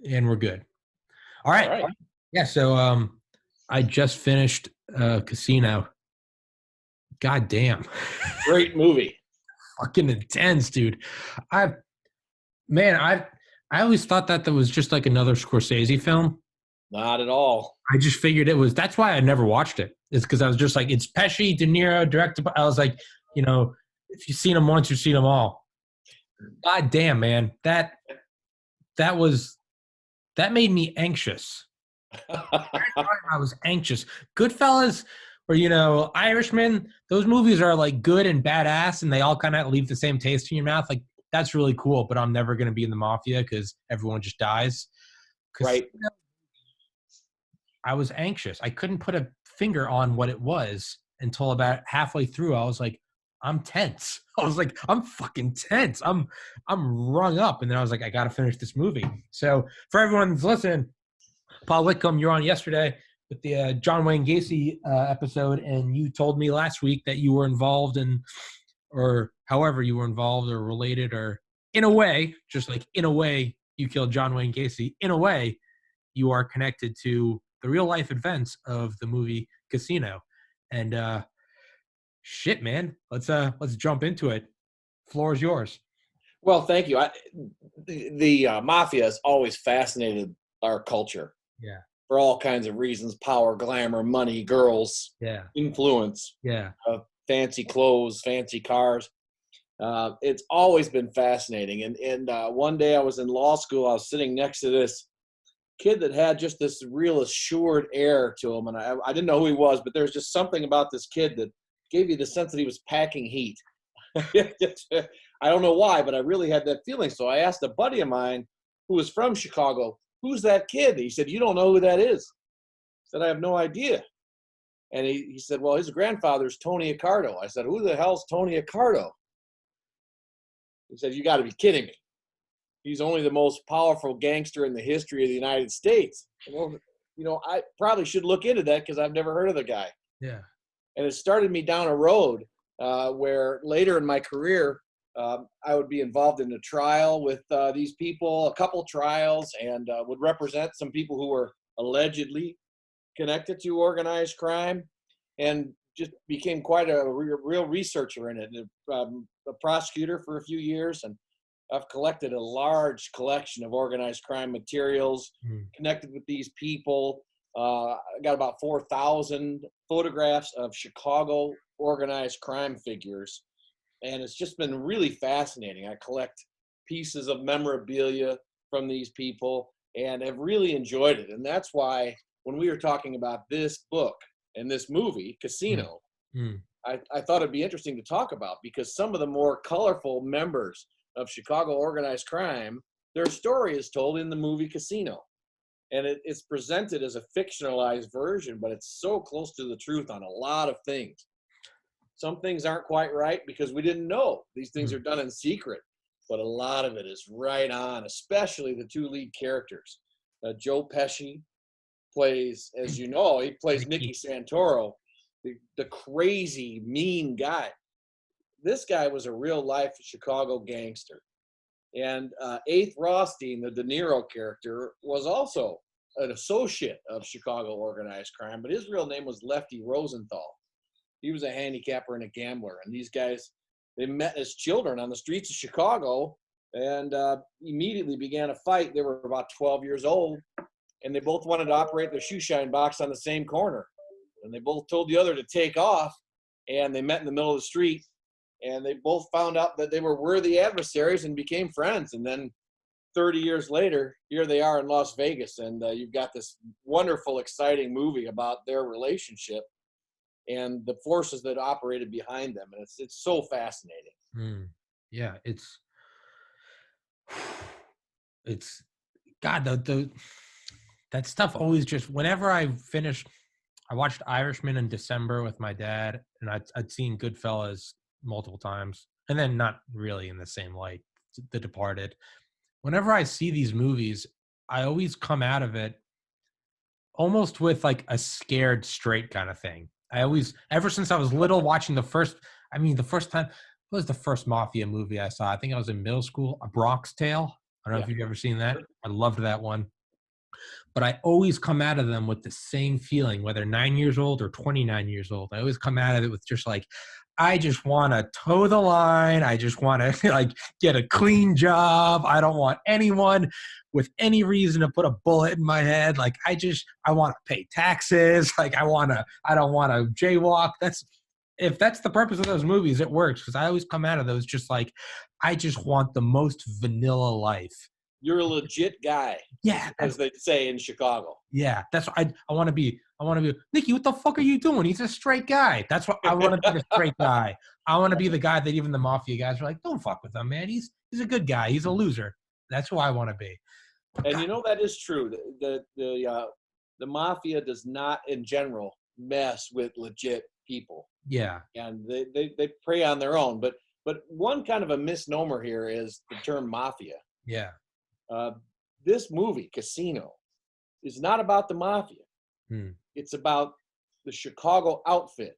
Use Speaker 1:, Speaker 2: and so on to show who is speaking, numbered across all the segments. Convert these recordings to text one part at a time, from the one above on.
Speaker 1: And we're good. All
Speaker 2: All
Speaker 1: right.
Speaker 2: right.
Speaker 1: Yeah. So I just finished Casino. God damn.
Speaker 2: Great movie.
Speaker 1: Fucking intense, dude. I man, I always thought that was just like another Scorsese film.
Speaker 2: Not at all.
Speaker 1: I just figured it was. That's why I never watched it. It's because I was just like, it's Pesci, De Niro, directed by. I was like, if you've seen them once, you've seen them all. God damn, man. That was that made me anxious. I was anxious. Goodfellas or Irishman, those movies are like good and badass and they all kind of leave the same taste in your mouth. Like that's really cool, but I'm never gonna be in the mafia because everyone just dies. Because
Speaker 2: Right.
Speaker 1: I was anxious. I couldn't put a finger on what it was until about halfway through. I was like, I'm tense. I was like, I'm fucking tense. I'm rung up. And then I was like, I gotta finish this movie. So for everyone that's listening, Paul Whitcombe, you're on yesterday with the John Wayne Gacy episode, and you told me last week that you were involved in, or however you were involved or related, or in a way, just like in a way, you killed John Wayne Gacy. In a way, you are connected to the real life events of the movie Casino. And shit, man, let's jump into it. Floor is yours.
Speaker 2: Well, thank you. The mafia has always fascinated our culture
Speaker 1: Yeah,
Speaker 2: for all kinds of reasons: power, glamour, money, girls,
Speaker 1: yeah,
Speaker 2: influence,
Speaker 1: yeah.
Speaker 2: fancy clothes, fancy cars. It's always been fascinating. And one day I was in law school. I was sitting next to this kid that had just this real assured air to him, and I didn't know who he was, but there was just something about this kid that gave you the sense that he was packing heat. I don't know why, but I really had that feeling. So I asked a buddy of mine who was from Chicago, "Who's that kid?" He said, "You don't know who that is." I said, "I have no idea." And he said, "Well, his grandfather's Tony Accardo." I said, "Who the hell's Tony Accardo?" He said, "You got to be kidding me. He's only the most powerful gangster in the history of the United States." Well, I probably should look into that because I've never heard of the guy.
Speaker 1: Yeah.
Speaker 2: And it started me down a road where later in my career, I would be involved in a trial with these people, a couple trials, and would represent some people who were allegedly connected to organized crime, and just became quite a real researcher in it. A prosecutor for a few years, and I've collected a large collection of organized crime materials,
Speaker 1: Mm.
Speaker 2: connected with these people. I got about 4,000 photographs of Chicago organized crime figures, and it's just been really fascinating. I collect pieces of memorabilia from these people and have really enjoyed it. And that's why when we were talking about this book and this movie,
Speaker 1: Mm.
Speaker 2: Casino,
Speaker 1: Mm.
Speaker 2: I thought it'd be interesting to talk about because some of the more colorful members of Chicago organized crime, their story is told in the movie Casino. And it's presented as a fictionalized version, but it's so close to the truth on a lot of things. Some things aren't quite right because we didn't know. These things
Speaker 1: Mm.
Speaker 2: are done in secret, but a lot of it is right on, especially the two lead characters. Joe Pesci plays, as you know, he plays Nicky
Speaker 1: Nikki.
Speaker 2: Santoro, the crazy, mean guy. This guy was a real life Chicago gangster. And Eighth Rothstein, the De Niro character, was also an associate of Chicago organized crime, but his real name was Lefty Rosenthal. He was a handicapper and a gambler. And these guys, they met as children on the streets of Chicago and immediately began a fight. They were about 12 years old, and they both wanted to operate their shoe shine box on the same corner. And they both told the other to take off, and they met in the middle of the street, and they both found out that they were worthy adversaries and became friends. And then 30 years later, here they are in Las Vegas, and you've got this wonderful, exciting movie about their relationship and the forces that operated behind them, and it's so fascinating.
Speaker 1: Mm. Yeah, it's God, the that stuff always just whenever I watched Irishman in December with my dad, and I'd seen Goodfellas multiple times, and then not really in the same light, The Departed. Whenever I see these movies, I always come out of it almost with like a scared straight kind of thing. I always, ever since I was little, watching the first time, what was the first Mafia movie I saw? I think I was in middle school, A Bronx Tale. I don't know
Speaker 2: Yeah.
Speaker 1: if you've ever seen that. I loved that one. But I always come out of them with the same feeling, whether 9 years old or 29 years old. I always come out of it with just like, I just want to toe the line. I just want to like get a clean job. I don't want anyone with any reason to put a bullet in my head. Like I want to pay taxes. Like I don't want to jaywalk. If that's the purpose of those movies, it works because I always come out of those just like, I just want the most vanilla life.
Speaker 2: You're a legit guy,
Speaker 1: Yeah,
Speaker 2: as they say in Chicago.
Speaker 1: yeah, that's what I want to be. I want to be Nikki. What the fuck are you doing? He's a straight guy. That's what I want to be. The straight guy. I want to be the guy that even the mafia guys are like, don't fuck with him, man. He's a good guy. He's a loser. That's who I want to be.
Speaker 2: And you know that is true. The mafia does not, in general, mess with legit people,
Speaker 1: Yeah,
Speaker 2: and they prey on their own. But one kind of a misnomer here is the term mafia.
Speaker 1: yeah.
Speaker 2: Uh, this movie, Casino, is not about the mafia.
Speaker 1: Hmm.
Speaker 2: It's about the Chicago outfit.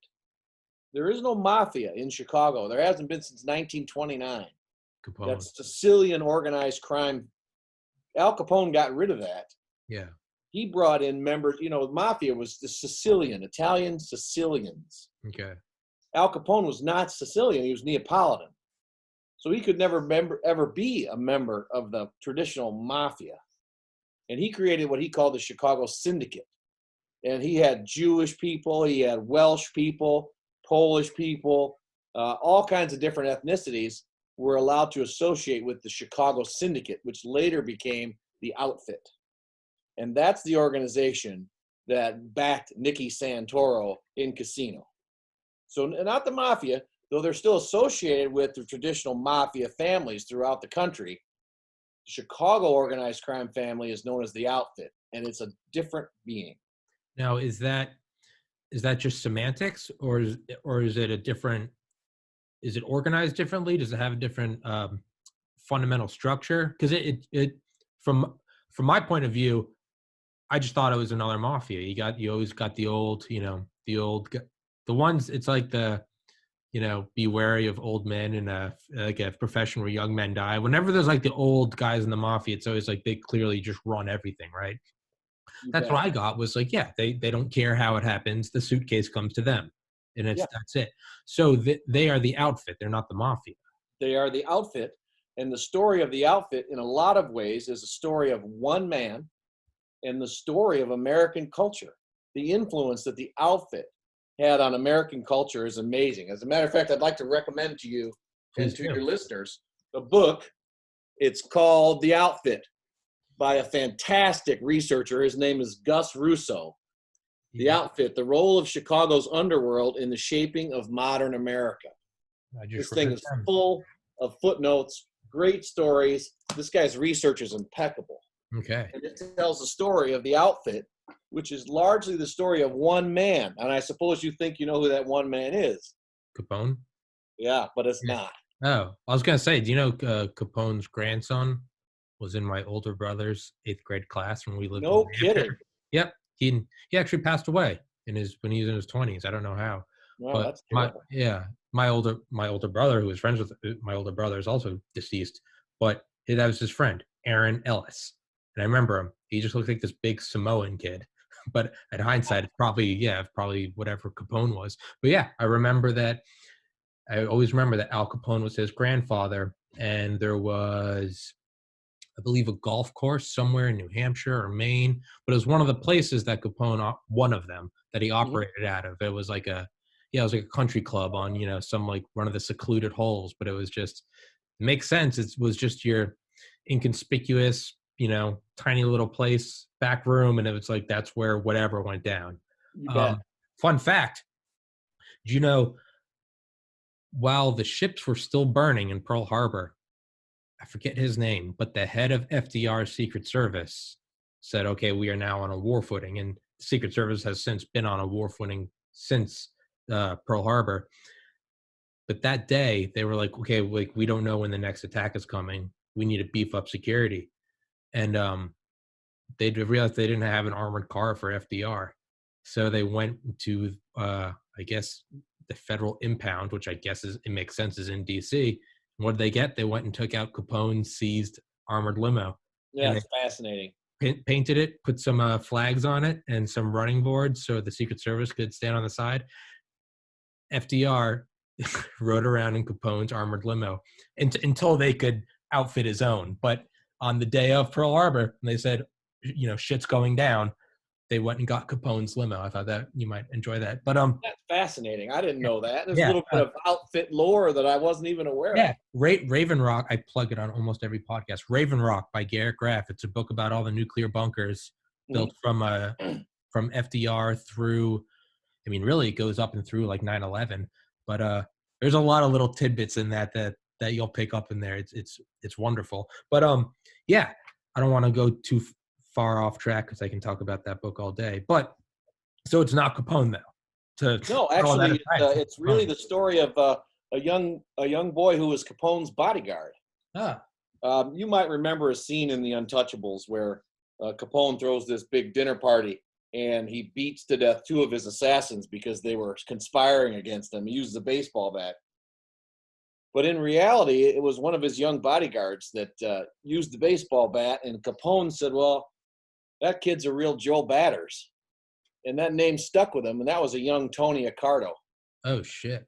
Speaker 2: There is no mafia in Chicago. There hasn't been since 1929.
Speaker 1: Capone.
Speaker 2: That's Sicilian organized crime. Al Capone got rid of that.
Speaker 1: Yeah.
Speaker 2: He brought in members. You know, mafia was the Italian Sicilians.
Speaker 1: Okay.
Speaker 2: Al Capone was not Sicilian. He was Neapolitan. So he could never ever be a member of the traditional mafia. And he created what he called the Chicago Syndicate. And he had Jewish people, he had Welsh people, Polish people, all kinds of different ethnicities were allowed to associate with the Chicago Syndicate, which later became the Outfit. And that's the organization that backed Nicky Santoro in Casino. So not the mafia, though they're still associated with the traditional mafia families throughout the country. The Chicago organized crime family is known as the Outfit, and it's a different being.
Speaker 1: Now, is that just semantics, or is it a different? Is it organized differently? Does it have a different fundamental structure? Because it from my point of view, I just thought it was another mafia. You always got the old, the ones. It's like be wary of old men in like a profession where young men die. Whenever there's like the old guys in the mafia, it's always like they clearly just run everything, right?
Speaker 2: You
Speaker 1: That's
Speaker 2: bet.
Speaker 1: what I got was like, yeah, they don't care how it happens. The suitcase comes to them, and
Speaker 2: Yeah,
Speaker 1: that's it. So they are the outfit. They're not the mafia.
Speaker 2: they are the Outfit. And the story of the Outfit, in a lot of ways, is a story of one man and the story of American culture. The influence that the Outfit had on American culture is amazing. As a matter of fact, I'd like to recommend to you and
Speaker 1: Please
Speaker 2: to
Speaker 1: do.
Speaker 2: your listeners a book. It's called The Outfit by a fantastic researcher. His name is Gus Russo. The
Speaker 1: Yeah,
Speaker 2: Outfit, the role of Chicago's underworld in the shaping of modern America.
Speaker 1: I
Speaker 2: This
Speaker 1: just
Speaker 2: thing
Speaker 1: read
Speaker 2: is
Speaker 1: them.
Speaker 2: full of footnotes, great stories. This guy's research is impeccable.
Speaker 1: Okay.
Speaker 2: And it tells the story of the Outfit, which is largely the story of one man. And I suppose you think you know who that one man is.
Speaker 1: Capone.
Speaker 2: Yeah, but it's
Speaker 1: Yeah.
Speaker 2: not.
Speaker 1: Oh, I was gonna say, do you know Capone's grandson was in my older brother's 8th grade class when we lived in
Speaker 2: No
Speaker 1: New
Speaker 2: kidding.
Speaker 1: Hampshire? Yep. He actually passed away when he was in his 20s. I don't know how.
Speaker 2: Wow,
Speaker 1: But
Speaker 2: that's terrible.
Speaker 1: my older brother, who was friends with my older brother, is also deceased. But that was his friend, Aaron Ellis, and I remember him. He just looked like this big Samoan kid. But at hindsight, it's probably whatever Capone was. But yeah, I remember that. I always remember that Al Capone was his grandfather, and there was, I believe, a golf course somewhere in New Hampshire or Maine. But it was one of the places that one of them that he
Speaker 2: Mhm.
Speaker 1: operated out of. It was like it was like a country club on, some like one of the secluded holes. But it makes sense. It was just your inconspicuous, tiny little place, back room, and it was like that's where whatever went down.
Speaker 2: You bet.
Speaker 1: Fun fact: do you know while the ships were still burning in Pearl Harbor, I forget his name, but the head of FDR's Secret Service said, okay, we are now on a war footing. And the Secret Service has since been on a war footing since Pearl Harbor. But that day, they were like, okay, like, we don't know when the next attack is coming. We need to beef up security. And they realized they didn't have an armored car for FDR. So they went to, I guess, the federal impound, which I guess it makes sense is in D.C. What did they get? They went and took out Capone's seized armored limo.
Speaker 2: Yeah,
Speaker 1: And
Speaker 2: it's fascinating.
Speaker 1: they painted it, put some flags on it and some running boards so the Secret Service could stand on the side. FDR rode around in Capone's armored limo until they could outfit his own. But on the day of Pearl Harbor, they said, shit's going down, they went and got Capone's limo. I thought that you might enjoy that. But
Speaker 2: That's fascinating. I didn't
Speaker 1: yeah,
Speaker 2: know that. There's a
Speaker 1: yeah,
Speaker 2: little bit of outfit lore that I wasn't even aware of.
Speaker 1: yeah. Raven Rock. I plug it on almost every podcast. Raven Rock by Garrett Graff. It's a book about all the nuclear bunkers built from FDR through. I mean, really, it goes up and through like 9/11. But there's a lot of little tidbits in that you'll pick up in there. It's wonderful. But yeah, I don't want to go too far off track because I can talk about that book all day. But so it's not Capone though.
Speaker 2: No, actually, it's really the story of a young boy who was Capone's bodyguard.
Speaker 1: Ah.
Speaker 2: You might remember a scene in The Untouchables where Capone throws this big dinner party and he beats to death two of his assassins because they were conspiring against him. He uses a baseball bat. But in reality, it was one of his young bodyguards that used the baseball bat, and Capone said, well, that kid's a real Joe Batters. And that name stuck with him, and that was a young Tony Accardo.
Speaker 1: Oh, shit.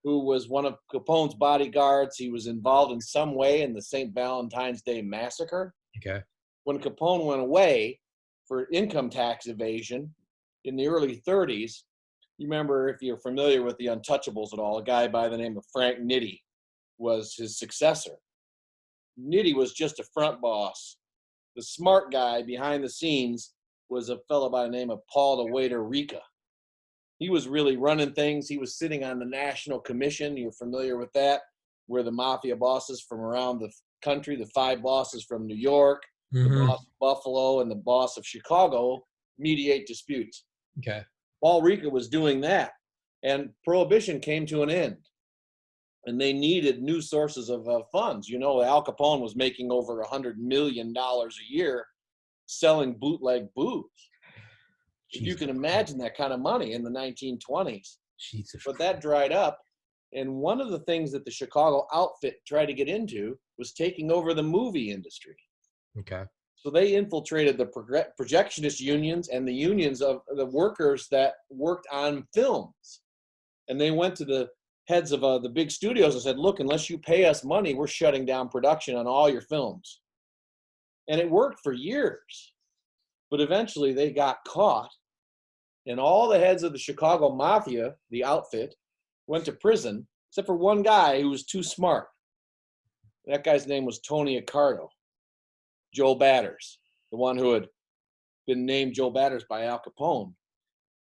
Speaker 2: Who was one of Capone's bodyguards. He was involved in some way in the St. Valentine's Day massacre.
Speaker 1: Okay.
Speaker 2: When Capone went away for income tax evasion in the early 30s, you remember, if you're familiar with The Untouchables at all, a guy by the name of Frank Nitti was his successor. Nitti was just a front boss. The smart guy behind the scenes was a fellow by the name of Paul the Waiter Rica. He was really running things. He was sitting on the National Commission. You're familiar with that, where the Mafia bosses from around the country, the 5 bosses from New York, the boss of Buffalo, and the boss of Chicago mediate disputes.
Speaker 1: Okay.
Speaker 2: Paul Rica was doing that, and Prohibition came to an end. And they needed new sources of funds. Al Capone was making over $100 million a year selling bootleg booze. If you can imagine that kind of money in the 1920s.
Speaker 1: Jesus.
Speaker 2: But that dried up. And one of the things that the Chicago outfit tried to get into was taking over the movie industry.
Speaker 1: Okay.
Speaker 2: So they infiltrated the projectionist unions and the unions of the workers that worked on films. And they went to the heads of the big studios and said, look, unless you pay us money, we're shutting down production on all your films. And it worked for years. But eventually they got caught. And all the heads of the Chicago Mafia, the outfit, went to prison, except for one guy who was too smart. That guy's name was Tony Accardo, Joe Batters, the one who had been named Joe Batters by Al Capone.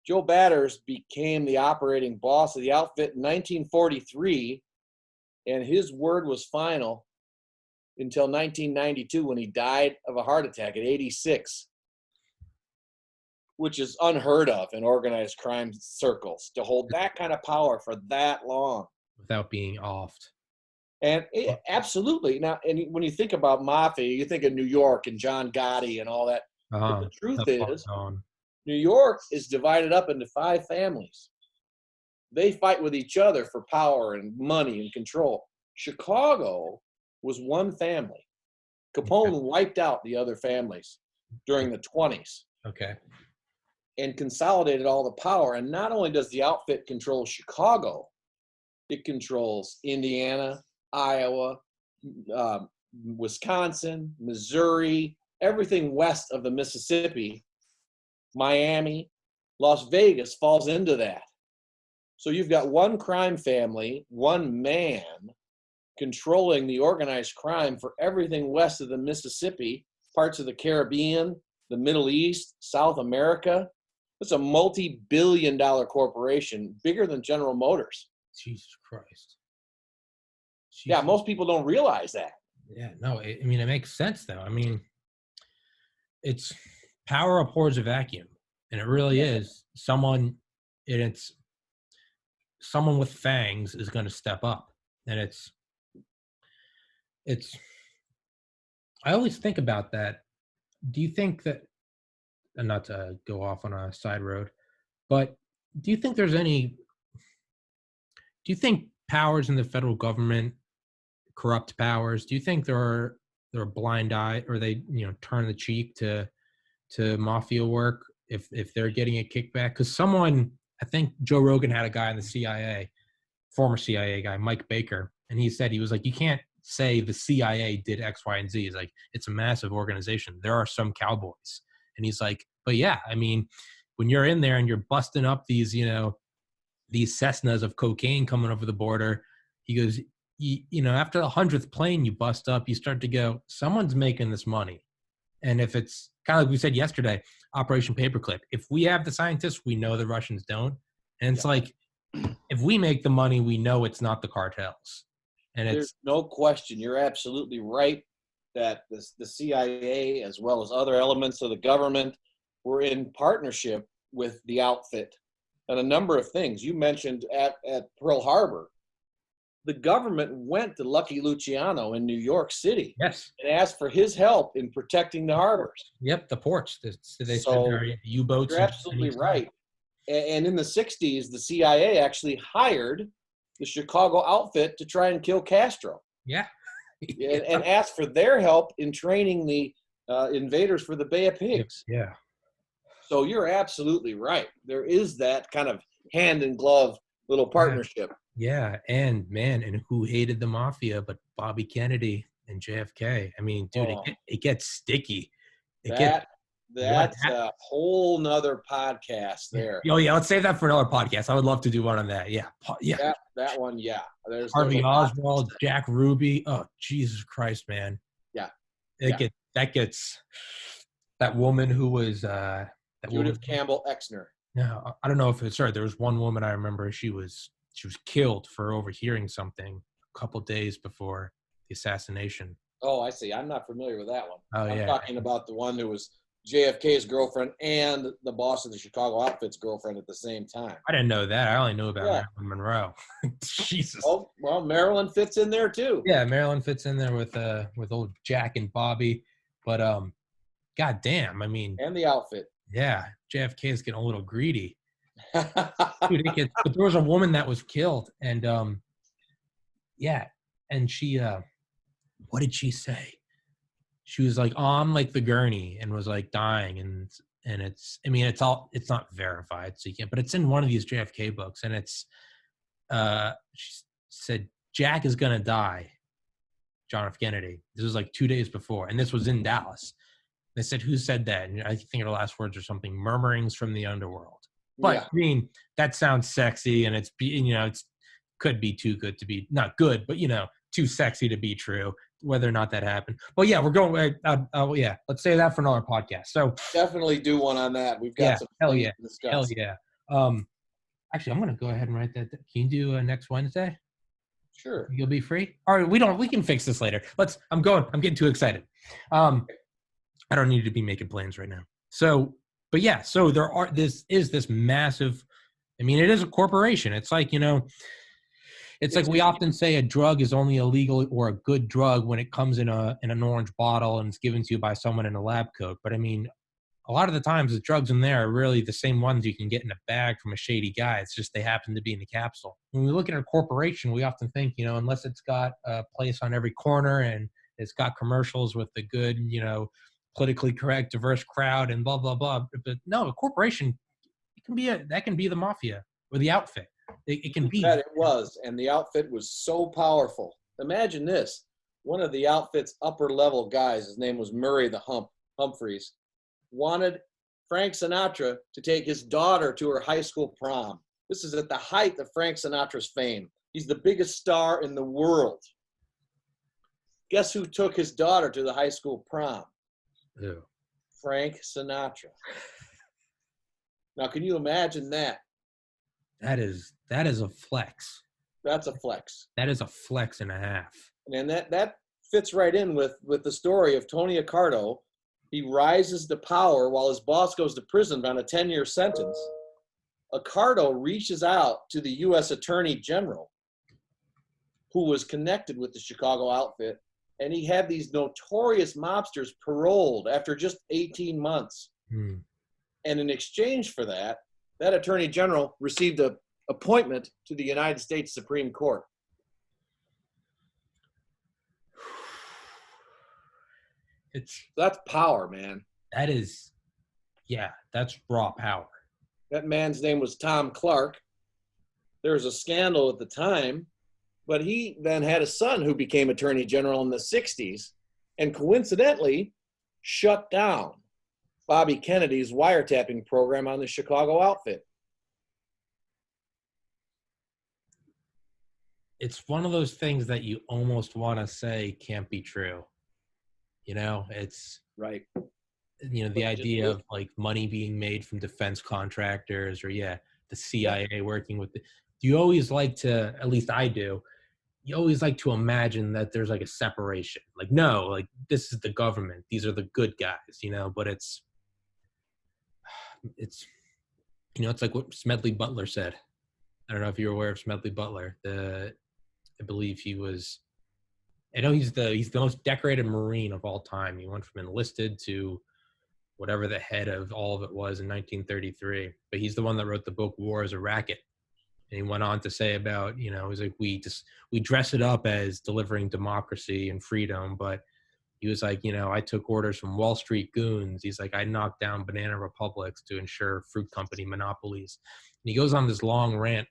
Speaker 2: Joe Batters became the operating boss of the outfit in 1943, and his word was final until 1992 when he died of a heart attack at 86, which is unheard of in organized crime circles, to hold that kind of power for that long.
Speaker 1: Without being offed.
Speaker 2: And absolutely. Now, and when you think about Mafia, you think of New York and John Gotti and all that. But the truth is, New York is divided up into 5 families. They fight with each other for power and money and control. Chicago was one family. Capone wiped out the other families during the 20s.
Speaker 1: Okay.
Speaker 2: And consolidated all the power. And not only does the outfit control Chicago, it controls Indiana, Iowa, Wisconsin, Missouri, everything west of the Mississippi. Miami, Las Vegas falls into that. So you've got one crime family, one man controlling the organized crime for everything west of the Mississippi, parts of the Caribbean, the Middle East, South America. It's a multi-billion-dollar corporation, bigger than General Motors.
Speaker 1: Jesus Christ.
Speaker 2: Yeah, most people don't realize that.
Speaker 1: Yeah, no, it makes sense, though. I mean, it's power abhors a vacuum, and it really is. Someone with fangs is going to step up, and it's. I always think about that. Do you think that, and not to go off on a side road, but do you think powers in the federal government, corrupt powers, do you think there are they're a blind eye, or they turn the cheek to mafia work if they're getting a kickback. Because someone, I think Joe Rogan had a guy in the CIA, former CIA guy, Mike Baker, and he said, he was like, you can't say the CIA did X, Y, and Z. He's like, it's a massive organization. There are some cowboys. And he's like, but yeah, I mean, when you're in there and you're busting up these, these Cessnas of cocaine coming over the border, he goes, after the 100th plane you bust up, you start to go, someone's making this money. And if it's kind of like we said yesterday, Operation Paperclip, if we have the scientists, we know the Russians don't. And it's like, if we make the money, we know it's not the cartels. And
Speaker 2: There's no question. You're absolutely right that the CIA, as well as other elements of the government, were in partnership with the outfit and a number of things. You mentioned at Pearl Harbor, the government went to Lucky Luciano in New York City,
Speaker 1: yes,
Speaker 2: and asked for his help in protecting the harbors.
Speaker 1: Yep, the ports. They said
Speaker 2: So
Speaker 1: there are U-boats.
Speaker 2: you're absolutely right. And in the 60s, the CIA actually hired the Chicago outfit to try and kill Castro.
Speaker 1: Yeah.
Speaker 2: And asked for their help in training the invaders for the Bay of Pigs.
Speaker 1: Yeah.
Speaker 2: So you're absolutely right. There is that kind of hand in glove little partnership.
Speaker 1: Yeah. And man, and who hated the mafia but Bobby Kennedy and JFK? I mean, dude, it gets sticky.
Speaker 2: That's a whole nother podcast there.
Speaker 1: Oh yeah, let's save that for another podcast. I would love to do one on that. Yeah.
Speaker 2: That one, yeah. There's
Speaker 1: Harvey Oswald, Jack Ruby. Oh, Jesus Christ, man.
Speaker 2: Yeah.
Speaker 1: That gets that woman who was
Speaker 2: Judith Campbell Exner.
Speaker 1: No, I don't know if it's her. There was one woman I remember, she was killed for overhearing something a couple days before the assassination.
Speaker 2: Oh, I see. I'm not familiar with that one.
Speaker 1: Oh,
Speaker 2: I'm talking about the one who was JFK's girlfriend and the boss of the Chicago outfit's girlfriend at the same time.
Speaker 1: I didn't know that. I only knew about Marilyn Monroe. Jesus.
Speaker 2: Oh, well, Marilyn fits in there too.
Speaker 1: Yeah, Marilyn fits in there with old Jack and Bobby. But God damn, I mean,
Speaker 2: and the outfit.
Speaker 1: Yeah, JFK is getting a little greedy. Dude, but there was a woman that was killed, and and she what did she say? She was like on like the gurney and was like dying, and it's, I mean, it's not verified, so you can't, but it's in one of these JFK books, and it's she said Jack is gonna die, John F. Kennedy. This was like 2 days before, and this was in Dallas. They said, who said that? And I think her last words are something, murmurings from the underworld. But I mean, that sounds sexy, and it's could be too good to be not good, but too sexy to be true, whether or not that happened. But yeah, we're going. Let's say that for another podcast. So
Speaker 2: definitely do one on that. We've got some things to discuss.
Speaker 1: Hell yeah. Actually, I'm gonna go ahead and write that. Can you do next Wednesday?
Speaker 2: Sure.
Speaker 1: You'll be free. All right, we can fix this later. I'm getting too excited. I don't need to be making plans right now. So, but yeah, so this massive, I mean, it is a corporation. It's like, it's like we often say a drug is only illegal or a good drug when it comes in an orange bottle and it's given to you by someone in a lab coat. But I mean, a lot of the times the drugs in there are really the same ones you can get in a bag from a shady guy. It's just they happen to be in the capsule. When we look at a corporation, we often think, unless it's got a place on every corner and it's got commercials with the good, politically correct, diverse crowd and blah, blah, blah. But no, a corporation, that can be the mafia or the outfit. It can be.
Speaker 2: That it was. And the outfit was so powerful. Imagine this. One of the outfit's upper level guys, his name was Murray the Humphreys, wanted Frank Sinatra to take his daughter to her high school prom. This is at the height of Frank Sinatra's fame. He's the biggest star in the world. Guess who took his daughter to the high school prom?
Speaker 1: Ew.
Speaker 2: Frank Sinatra. Now, can you imagine that?
Speaker 1: That is a flex.
Speaker 2: That's a flex.
Speaker 1: That is a flex and a half.
Speaker 2: And that fits right in with the story of Tony Accardo. He rises to power while his boss goes to prison on a 10-year sentence. Accardo reaches out to the U.S. Attorney General, who was connected with the Chicago outfit, and he had these notorious mobsters paroled after just 18 months. And in exchange for that Attorney General received an appointment to the United States Supreme Court.
Speaker 1: It's
Speaker 2: That's power, man.
Speaker 1: that is, yeah, that's raw power.
Speaker 2: That man's name was Tom Clark. There was a scandal at the time, but he then had a son who became attorney general in the 60s and coincidentally shut down Bobby Kennedy's wiretapping program on the Chicago outfit.
Speaker 1: It's one of those things that you almost want to say can't be true. You know, it's,
Speaker 2: Right.
Speaker 1: you know, the idea of like money being made from defense contractors, or the CIA working with you always like to, at least I do, you always like to imagine that there's like a separation. Like, no, like this is the government. These are the good guys, you know, but it's, you know, it's like what Smedley Butler said. I don't know if you're aware of Smedley Butler. I believe he was, I know he's the most decorated Marine of all time. He went from enlisted to whatever the head of all of it was in 1933. But he's the one that wrote the book War is a Racket. And he went on to say about, you know, he's like, we dress it up as delivering democracy and freedom, but he was like, you know, I took orders from Wall Street goons. He's like, I knocked down banana republics to ensure fruit company monopolies. And he goes on this long rant.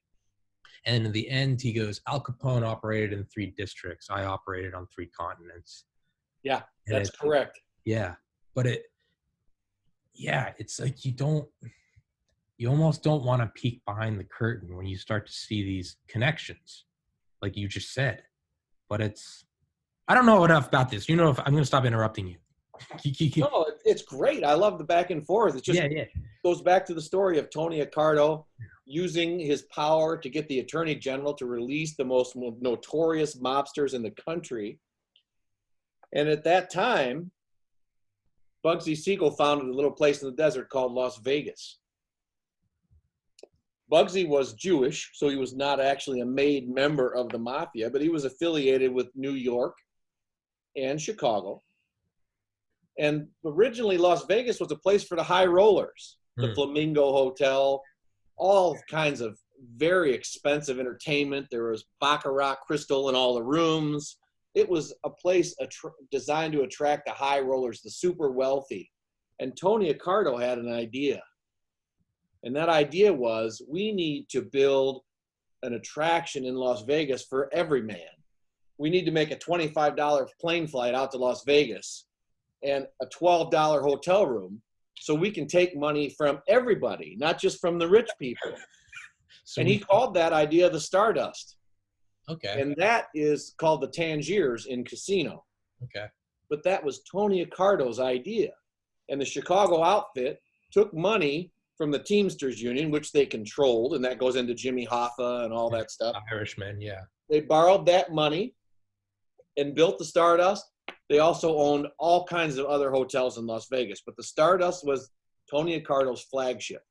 Speaker 1: And in the end, he goes, Al Capone operated in 3 districts. I operated on 3 continents.
Speaker 2: Yeah,
Speaker 1: And
Speaker 2: that's correct.
Speaker 1: Yeah. But it's like you almost don't want to peek behind the curtain when you start to see these connections, like you just said. But I don't know enough about this. You know, if I'm going to stop interrupting you.
Speaker 2: No, it's great. I love the back and forth. It just goes back to the story of Tony Accardo using his power to get the attorney general to release the most notorious mobsters in the country. And at that time, Bugsy Siegel founded a little place in the desert called Las Vegas. Bugsy was Jewish, so he was not actually a made member of the Mafia, but he was affiliated with New York and Chicago. And originally, Las Vegas was a place for the high rollers, the Flamingo Hotel, all kinds of very expensive entertainment. There was Baccarat crystal in all the rooms. It was a place designed to attract the high rollers, the super wealthy. And Tony Accardo had an idea. And that idea was, we need to build an attraction in Las Vegas for every man. We need to make a $25 plane flight out to Las Vegas and a $12 hotel room so we can take money from everybody, not just from the rich people. And he called that idea the Stardust.
Speaker 1: Okay.
Speaker 2: And that is called the Tangiers in Casino.
Speaker 1: Okay.
Speaker 2: But that was Tony Accardo's idea. And the Chicago outfit took money from the Teamsters Union, which they controlled, and that goes into Jimmy Hoffa and all that stuff.
Speaker 1: Irishman, yeah.
Speaker 2: They borrowed that money and built the Stardust. They also owned all kinds of other hotels in Las Vegas, but the Stardust was Tony Accardo's flagship.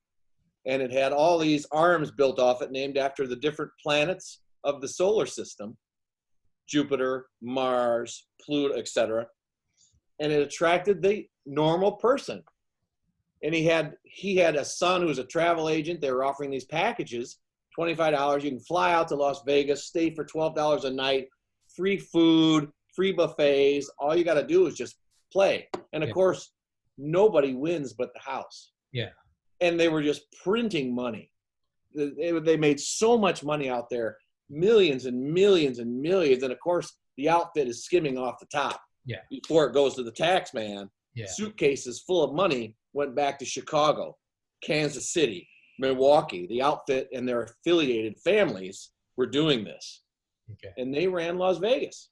Speaker 2: And it had all these arms built off it named after the different planets of the solar system, Jupiter, Mars, Pluto, etc. And it attracted the normal person. And he had a son who was a travel agent. They were offering these packages, $25. You can fly out to Las Vegas, stay for $12 a night, free food, free buffets. All you got to do is just play. And of course, nobody wins but the house.
Speaker 1: Yeah.
Speaker 2: And they were just printing money. They made so much money out there, millions and millions and millions. And of course, the outfit is skimming off the top.
Speaker 1: Yeah.
Speaker 2: Before it goes to the tax man.
Speaker 1: Yeah.
Speaker 2: Suitcases full of money went back to Chicago, Kansas City, Milwaukee. The outfit and their affiliated families were doing this.
Speaker 1: Okay.
Speaker 2: And they ran Las Vegas.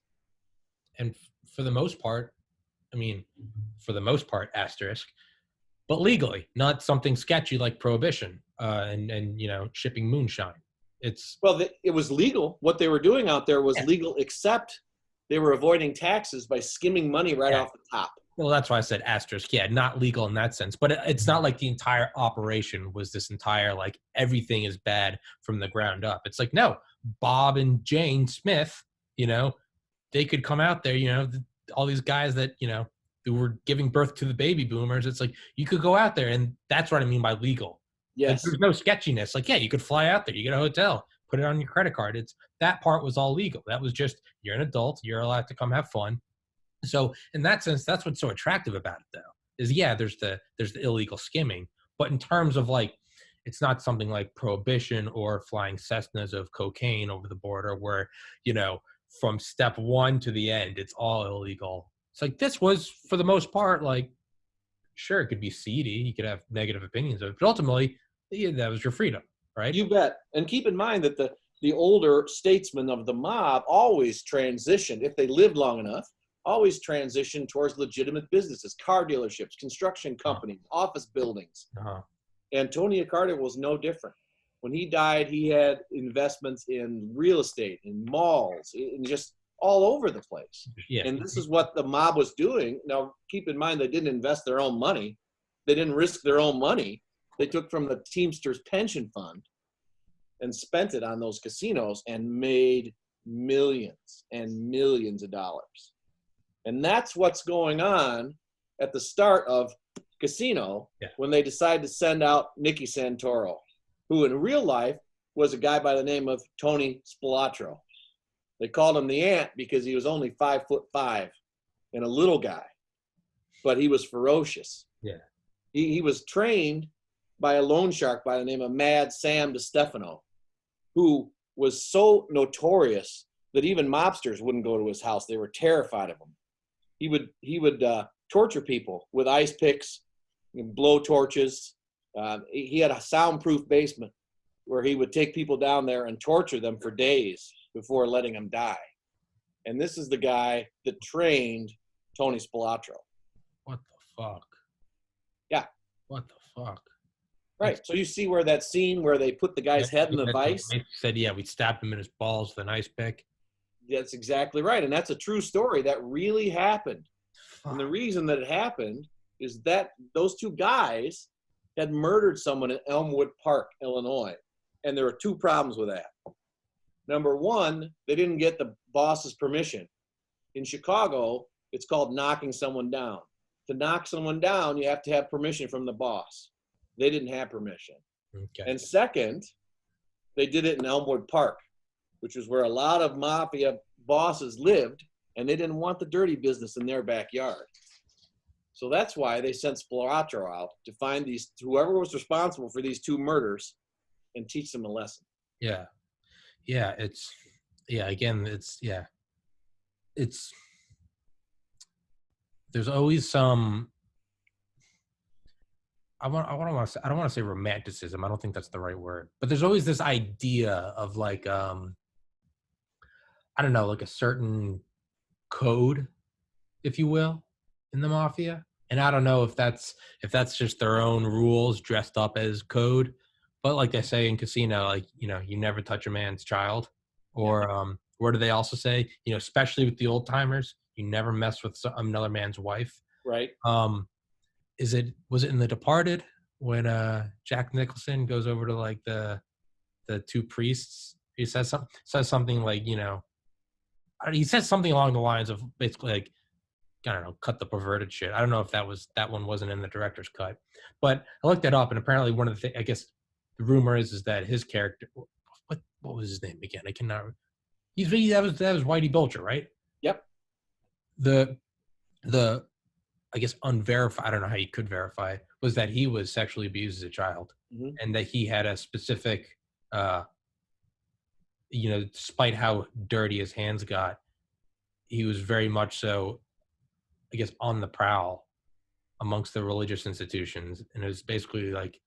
Speaker 1: And for the most part, asterisk, but legally, not something sketchy like prohibition and you know, shipping moonshine. It
Speaker 2: was legal. What they were doing out there was legal, except they were avoiding taxes by skimming money right off the top.
Speaker 1: Well, that's why I said asterisk. Yeah, not legal in that sense. But it's not like the entire operation was this entire, like, everything is bad from the ground up. It's like, no, Bob and Jane Smith, you know, they could come out there, you know, all these guys that, you know, who were giving birth to the baby boomers. It's like, you could go out there, and that's what I mean by legal.
Speaker 2: Yes.
Speaker 1: Like, there's no sketchiness. Like, yeah, you could fly out there, you get a hotel, put it on your credit card. That part was all legal. That was just, you're an adult, you're allowed to come have fun. So in that sense, that's what's so attractive about it, though, is yeah, there's the illegal skimming, but in terms of like, it's not something like prohibition or flying Cessnas of cocaine over the border, where you know from step one to the end, it's all illegal. It's like this was for the most part like sure it could be seedy, you could have negative opinions of it, but ultimately yeah, that was your freedom, right?
Speaker 2: You bet. And keep in mind that the older statesmen of the mob always transitioned, if they lived long enough, always transitioned towards legitimate businesses, car dealerships, construction
Speaker 1: Uh,
Speaker 2: companies, office buildings.
Speaker 1: uh,
Speaker 2: And Tony Accardo was no different. When he died, he had investments in real estate, in malls, in just all over the place.
Speaker 1: yeah,
Speaker 2: And this is what the mob was doing. Now, keep in mind, they didn't invest their own money. They didn't risk their own money. They took from the Teamsters pension fund and spent it on those casinos and made millions and millions of dollars. And that's what's going on at the start of Casino
Speaker 1: yeah,
Speaker 2: when they decide to send out Nicky Santoro, who in real life was a guy by the name of Tony Spilatro. They called him the Ant because he was only 5'5" and a little guy, but he was ferocious.
Speaker 1: yeah.
Speaker 2: He was trained by a loan shark by the name of Mad Sam DiStefano, who was so notorious that even mobsters wouldn't go to his house. They were terrified of him. He would torture people with ice picks and blow torches. He had a soundproof basement where he would take people down there and torture them for days before letting them die. And this is the guy that trained Tony Spilatro.
Speaker 1: What the fuck?
Speaker 2: Yeah,
Speaker 1: What the fuck?
Speaker 2: right. So you see where that scene where they put the guy's head in the vice?
Speaker 1: Said, yeah, we stabbed him in his balls with an ice pick.
Speaker 2: That's exactly right. And that's a true story that really happened.
Speaker 1: Fuck.
Speaker 2: And the reason that it happened is that those two guys had murdered someone in Elmwood Park, Illinois. And there were two problems with that. Number one, they didn't get the boss's permission. In Chicago, it's called knocking someone down. To knock someone down, you have to have permission from the boss. They didn't have permission.
Speaker 1: Okay.
Speaker 2: And second, they did it in Elmwood Park, which was where a lot of mafia bosses lived, and they didn't want the dirty business in their backyard. So that's why they sent Spilatro out to find these, whoever was responsible for these two murders, and teach them a lesson.
Speaker 1: Yeah. Yeah. It's, yeah, again, it's, yeah. It's, there's always some, I don't want to say romanticism. I don't think that's the right word, but there's always this idea of like, I don't know, like a certain code, if you will, in the mafia. And I don't know if that's just their own rules dressed up as code. But like they say in Casino, like, you know, you never touch a man's child. Or what do they also say? You know, especially with the old timers, you never mess with another man's wife.
Speaker 2: Right.
Speaker 1: Was it in The Departed when Jack Nicholson goes over to like the two priests? He says something like, you know, he says something along the lines of basically like, I don't know, cut the perverted shit. I don't know if that one wasn't in the director's cut, but I looked it up, and apparently one of the things, I guess the rumor is that his character, what was his name again? I cannot. That was Whitey Bulger, right?
Speaker 2: Yep.
Speaker 1: The I guess unverified. I don't know how you could verify was that he was sexually abused as a child, and that he had a specific, you know, despite how dirty his hands got, he was very much so, I guess, on the prowl amongst the religious institutions. And it was basically like,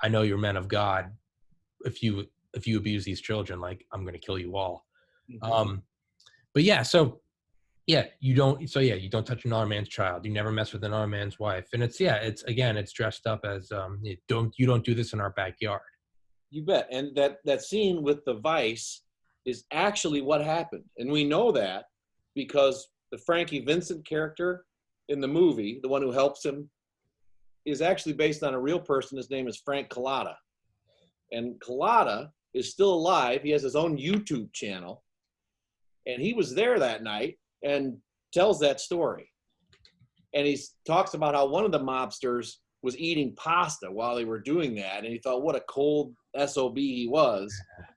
Speaker 1: I know you're men of God. If you abuse these children, like, I'm going to kill you all. But yeah, so yeah, you don't touch another man's child. You never mess with another man's wife. And it's dressed up as, you don't do this in our backyard.
Speaker 2: You bet. And that scene with the vice is actually what happened. And we know that because the Frankie Vincent character in the movie, the one who helps him, is actually based on a real person. His name is Frank Collada. And Collada is still alive. He has his own YouTube channel. And he was there that night and tells that story. And he talks about how one of the mobsters was eating pasta while they were doing that. And he thought, what a cold SOB he was.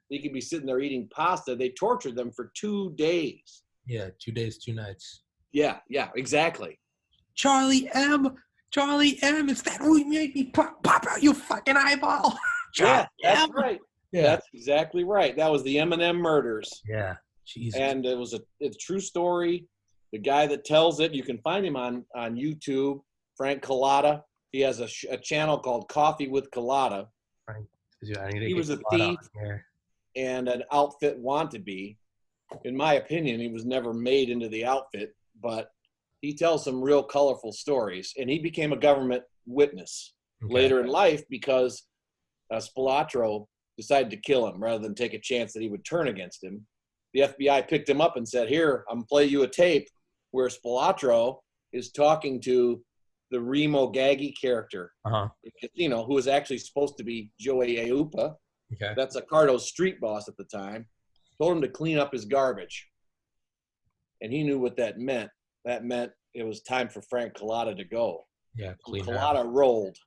Speaker 2: He could be sitting there eating pasta. They tortured them for 2 days.
Speaker 1: Yeah, 2 days, 2 nights.
Speaker 2: Yeah, exactly.
Speaker 1: Charlie M. Is that who made me pop out your fucking eyeball? Charlie
Speaker 2: Yeah, that's
Speaker 1: M.
Speaker 2: right.
Speaker 1: Yeah.
Speaker 2: That's exactly right. That was the Eminem murders.
Speaker 1: Yeah. Jesus.
Speaker 2: And it's a true story. The guy that tells it, you can find him on YouTube, Frank Collada. He has a channel called Coffee with Collada.
Speaker 1: Frank, I need to
Speaker 2: He
Speaker 1: get
Speaker 2: was a
Speaker 1: a lot
Speaker 2: thief
Speaker 1: on here.
Speaker 2: and an outfit want-to-be. In my opinion, he was never made into the outfit, but he tells some real colorful stories. And he became a government witness later in life because Spilatro decided to kill him rather than take a chance that he would turn against him. The FBI picked him up and said, here, I'm going to play you a tape where Spilatro is talking to the Remo Gaggi character, who was actually supposed to be Joey Aupa.
Speaker 1: Okay.
Speaker 2: That's Accardo's street boss at the time. Told him to clean up his garbage. And he knew what that meant. That meant it was time for Frank Collada to go.
Speaker 1: Yeah,
Speaker 2: so Collada rolled.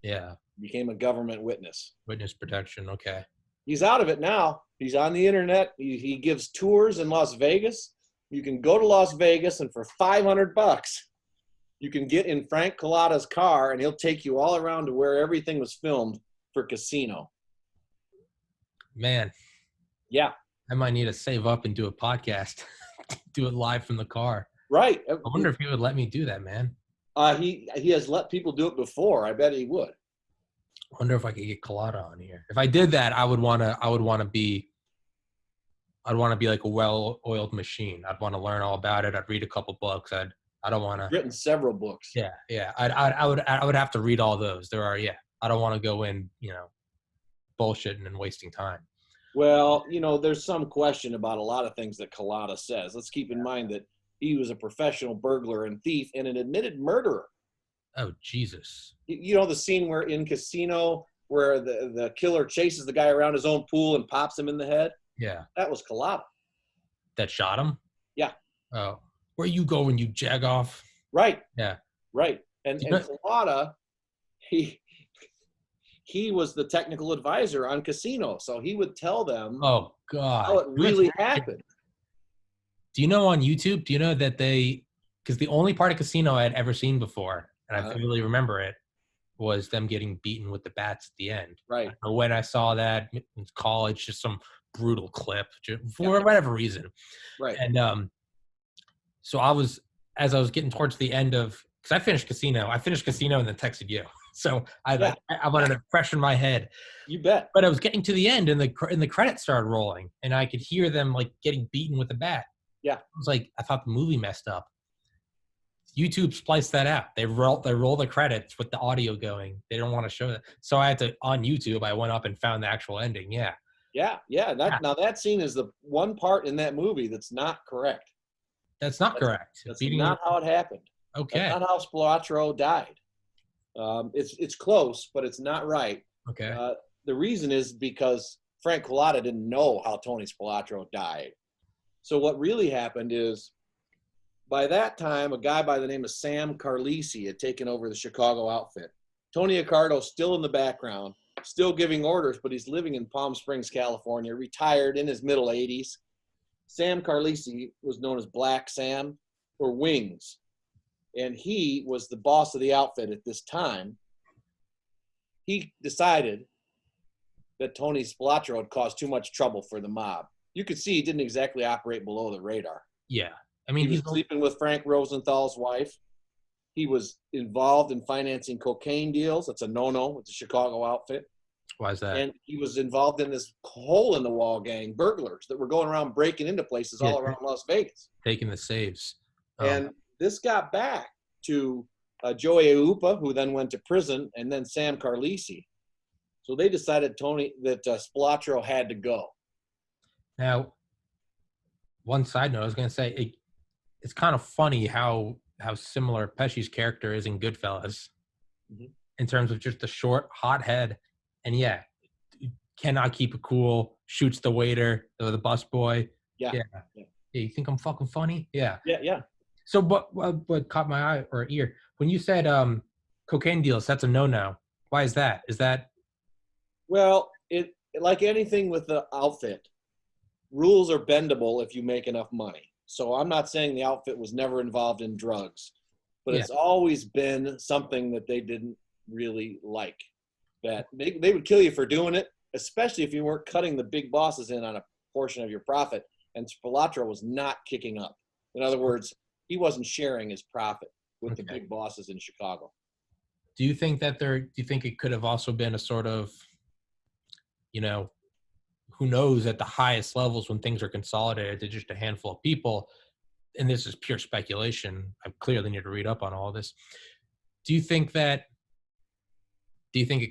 Speaker 1: Yeah.
Speaker 2: Became a government witness.
Speaker 1: Witness protection, okay.
Speaker 2: He's out of it now. He's on the internet. He gives tours in Las Vegas. You can go to Las Vegas, and for $500, you can get in Frank Collada's car, and he'll take you all around to where everything was filmed for Casino.
Speaker 1: Man.
Speaker 2: Yeah.
Speaker 1: I might need to save up and do a podcast. Do it live from the car.
Speaker 2: Right.
Speaker 1: I wonder if he would let me do that, man.
Speaker 2: He has let people do it before. I bet he would.
Speaker 1: I wonder if I could get Collada on here. If I did that, I would want to be like a well-oiled machine. I'd want to learn all about it. I'd read a couple books. I don't want to.
Speaker 2: Written several books.
Speaker 1: Yeah. I would have to read all those. I don't want to go in, bullshitting and wasting time.
Speaker 2: Well, there's some question about a lot of things that Collada says. Let's keep in mind that he was a professional burglar and thief and an admitted murderer.
Speaker 1: Oh, Jesus.
Speaker 2: The scene where in Casino where the killer chases the guy around his own pool and pops him in the head?
Speaker 1: Yeah.
Speaker 2: That was Collada.
Speaker 1: That shot him?
Speaker 2: Yeah.
Speaker 1: Oh. Where you going, you jagoff?
Speaker 2: Right.
Speaker 1: Yeah.
Speaker 2: Right. And Collada, he was the technical advisor on Casino, so he would tell them
Speaker 1: oh, God.
Speaker 2: how it really happened.
Speaker 1: Do you know on YouTube, that because the only part of Casino I had ever seen before, and I vividly remember it, was them getting beaten with the bats at the end.
Speaker 2: Right.
Speaker 1: When I saw that in college, just some brutal clip for whatever reason.
Speaker 2: Right.
Speaker 1: And so as I was getting towards the end of, because I finished Casino and then texted you. So I wanted to freshen my head.
Speaker 2: You bet.
Speaker 1: But I was getting to the end, and the credits started rolling, and I could hear them like getting beaten with a bat.
Speaker 2: Yeah.
Speaker 1: I was like, I thought the movie messed up. YouTube spliced that out. They roll the credits with the audio going. They don't want to show that. So I had to, on YouTube, I went up and found the actual ending. Yeah.
Speaker 2: Yeah. Now that scene is the one part in that movie that's not correct.
Speaker 1: That's not correct.
Speaker 2: That's not how it happened.
Speaker 1: Okay.
Speaker 2: That's not how Spilatro died. It's close, but it's not right.
Speaker 1: Okay.
Speaker 2: The reason is because Frank Collada didn't know how Tony Spilatro died. So what really happened is, by that time, a guy by the name of Sam Carlisi had taken over the Chicago outfit. Tony Accardo still in the background, still giving orders, but he's living in Palm Springs, California, retired in his middle 80s. Sam Carlisi was known as Black Sam or Wings, and he was the boss of the outfit at this time. He decided that Tony Spilatro had caused too much trouble for the mob. You could see he didn't exactly operate below the radar.
Speaker 1: Yeah. I mean,
Speaker 2: he was sleeping with Frank Rosenthal's wife. He was involved in financing cocaine deals. That's a no-no with the Chicago outfit.
Speaker 1: Why is that?
Speaker 2: And he was involved in this hole-in-the-wall gang, burglars that were going around breaking into places all around Las Vegas.
Speaker 1: Taking the saves.
Speaker 2: And this got back to Joey Aupa, who then went to prison, and then Sam Carlisi. So they decided that Spilatro had to go.
Speaker 1: Now, one side note, I was going to say, it's kind of funny how similar Pesci's character is in Goodfellas, in terms of just the short, hot head, and cannot keep it cool, shoots the waiter, the busboy. Yeah, you think I'm fucking funny? Yeah. So what caught my eye or ear when you said cocaine deals? That's a no-no. Why is that? Is that?
Speaker 2: Well, like anything with the outfit, rules are bendable if you make enough money. So I'm not saying the outfit was never involved in drugs, but
Speaker 1: Yeah.
Speaker 2: it's always been something that they didn't really like. That they would kill you for doing it, especially if you weren't cutting the big bosses in on a portion of your profit. And Spilotro was not kicking up. In other words, he wasn't sharing his profit with the big bosses in Chicago.
Speaker 1: Do you think that do you think it could have also been a sort of, who knows, at the highest levels when things are consolidated to just a handful of people, and this is pure speculation, I clearly need to read up on all this. Do you think it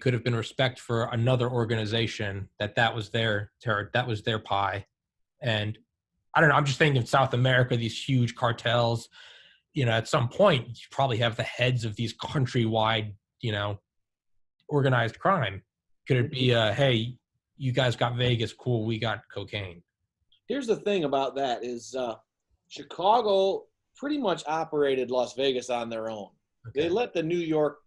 Speaker 1: could have been respect for another organization that was their pie? And I don't know, I'm just thinking South America, these huge cartels, at some point you probably have the heads of these countrywide, organized crime. Could it be hey, you guys got Vegas, cool, we got cocaine?
Speaker 2: Here's the thing about that is Chicago pretty much operated Las Vegas on their own. They let the New York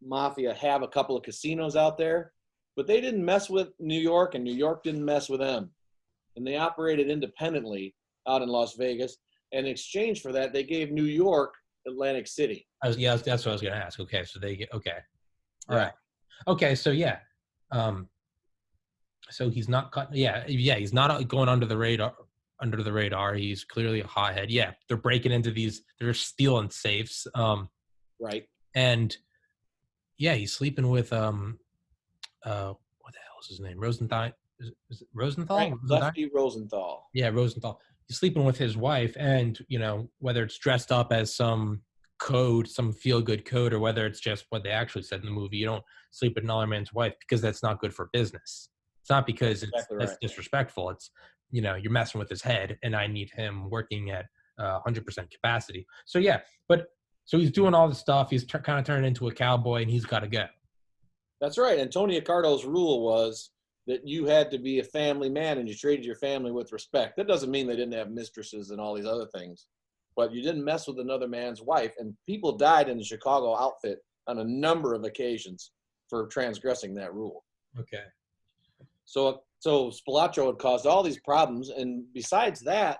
Speaker 2: Mafia have a couple of casinos out there, but they didn't mess with New York, and New York didn't mess with them. And they operated independently out in Las Vegas. And in exchange for that, they gave New York Atlantic City.
Speaker 1: That's what I was going to ask. Okay, so they get all right. Okay, so yeah, so he's not cut. Yeah, he's not going under the radar. Under the radar, he's clearly a hothead. Yeah, they're breaking into these. They're stealing safes.
Speaker 2: Right.
Speaker 1: And yeah, he's sleeping with what the hell is his name? Rosenthal. Is it Rosenthal?
Speaker 2: Right. Lefty Rosenthal.
Speaker 1: Yeah, Rosenthal. He's sleeping with his wife, and whether it's dressed up as some code, some feel-good code, or whether it's just what they actually said in the movie, you don't sleep with another man's wife because that's not good for business. It's not because that's disrespectful. It's you're messing with his head, and I need him working at 100% capacity. So yeah, so he's doing all this stuff. He's kind of turning into a cowboy, and he's got to go.
Speaker 2: That's right. And Tony Accardo's rule was that you had to be a family man and you treated your family with respect. That doesn't mean they didn't have mistresses and all these other things, but you didn't mess with another man's wife. And people died in the Chicago outfit on a number of occasions for transgressing that rule.
Speaker 1: Okay.
Speaker 2: So Spilotro had caused all these problems. And besides that,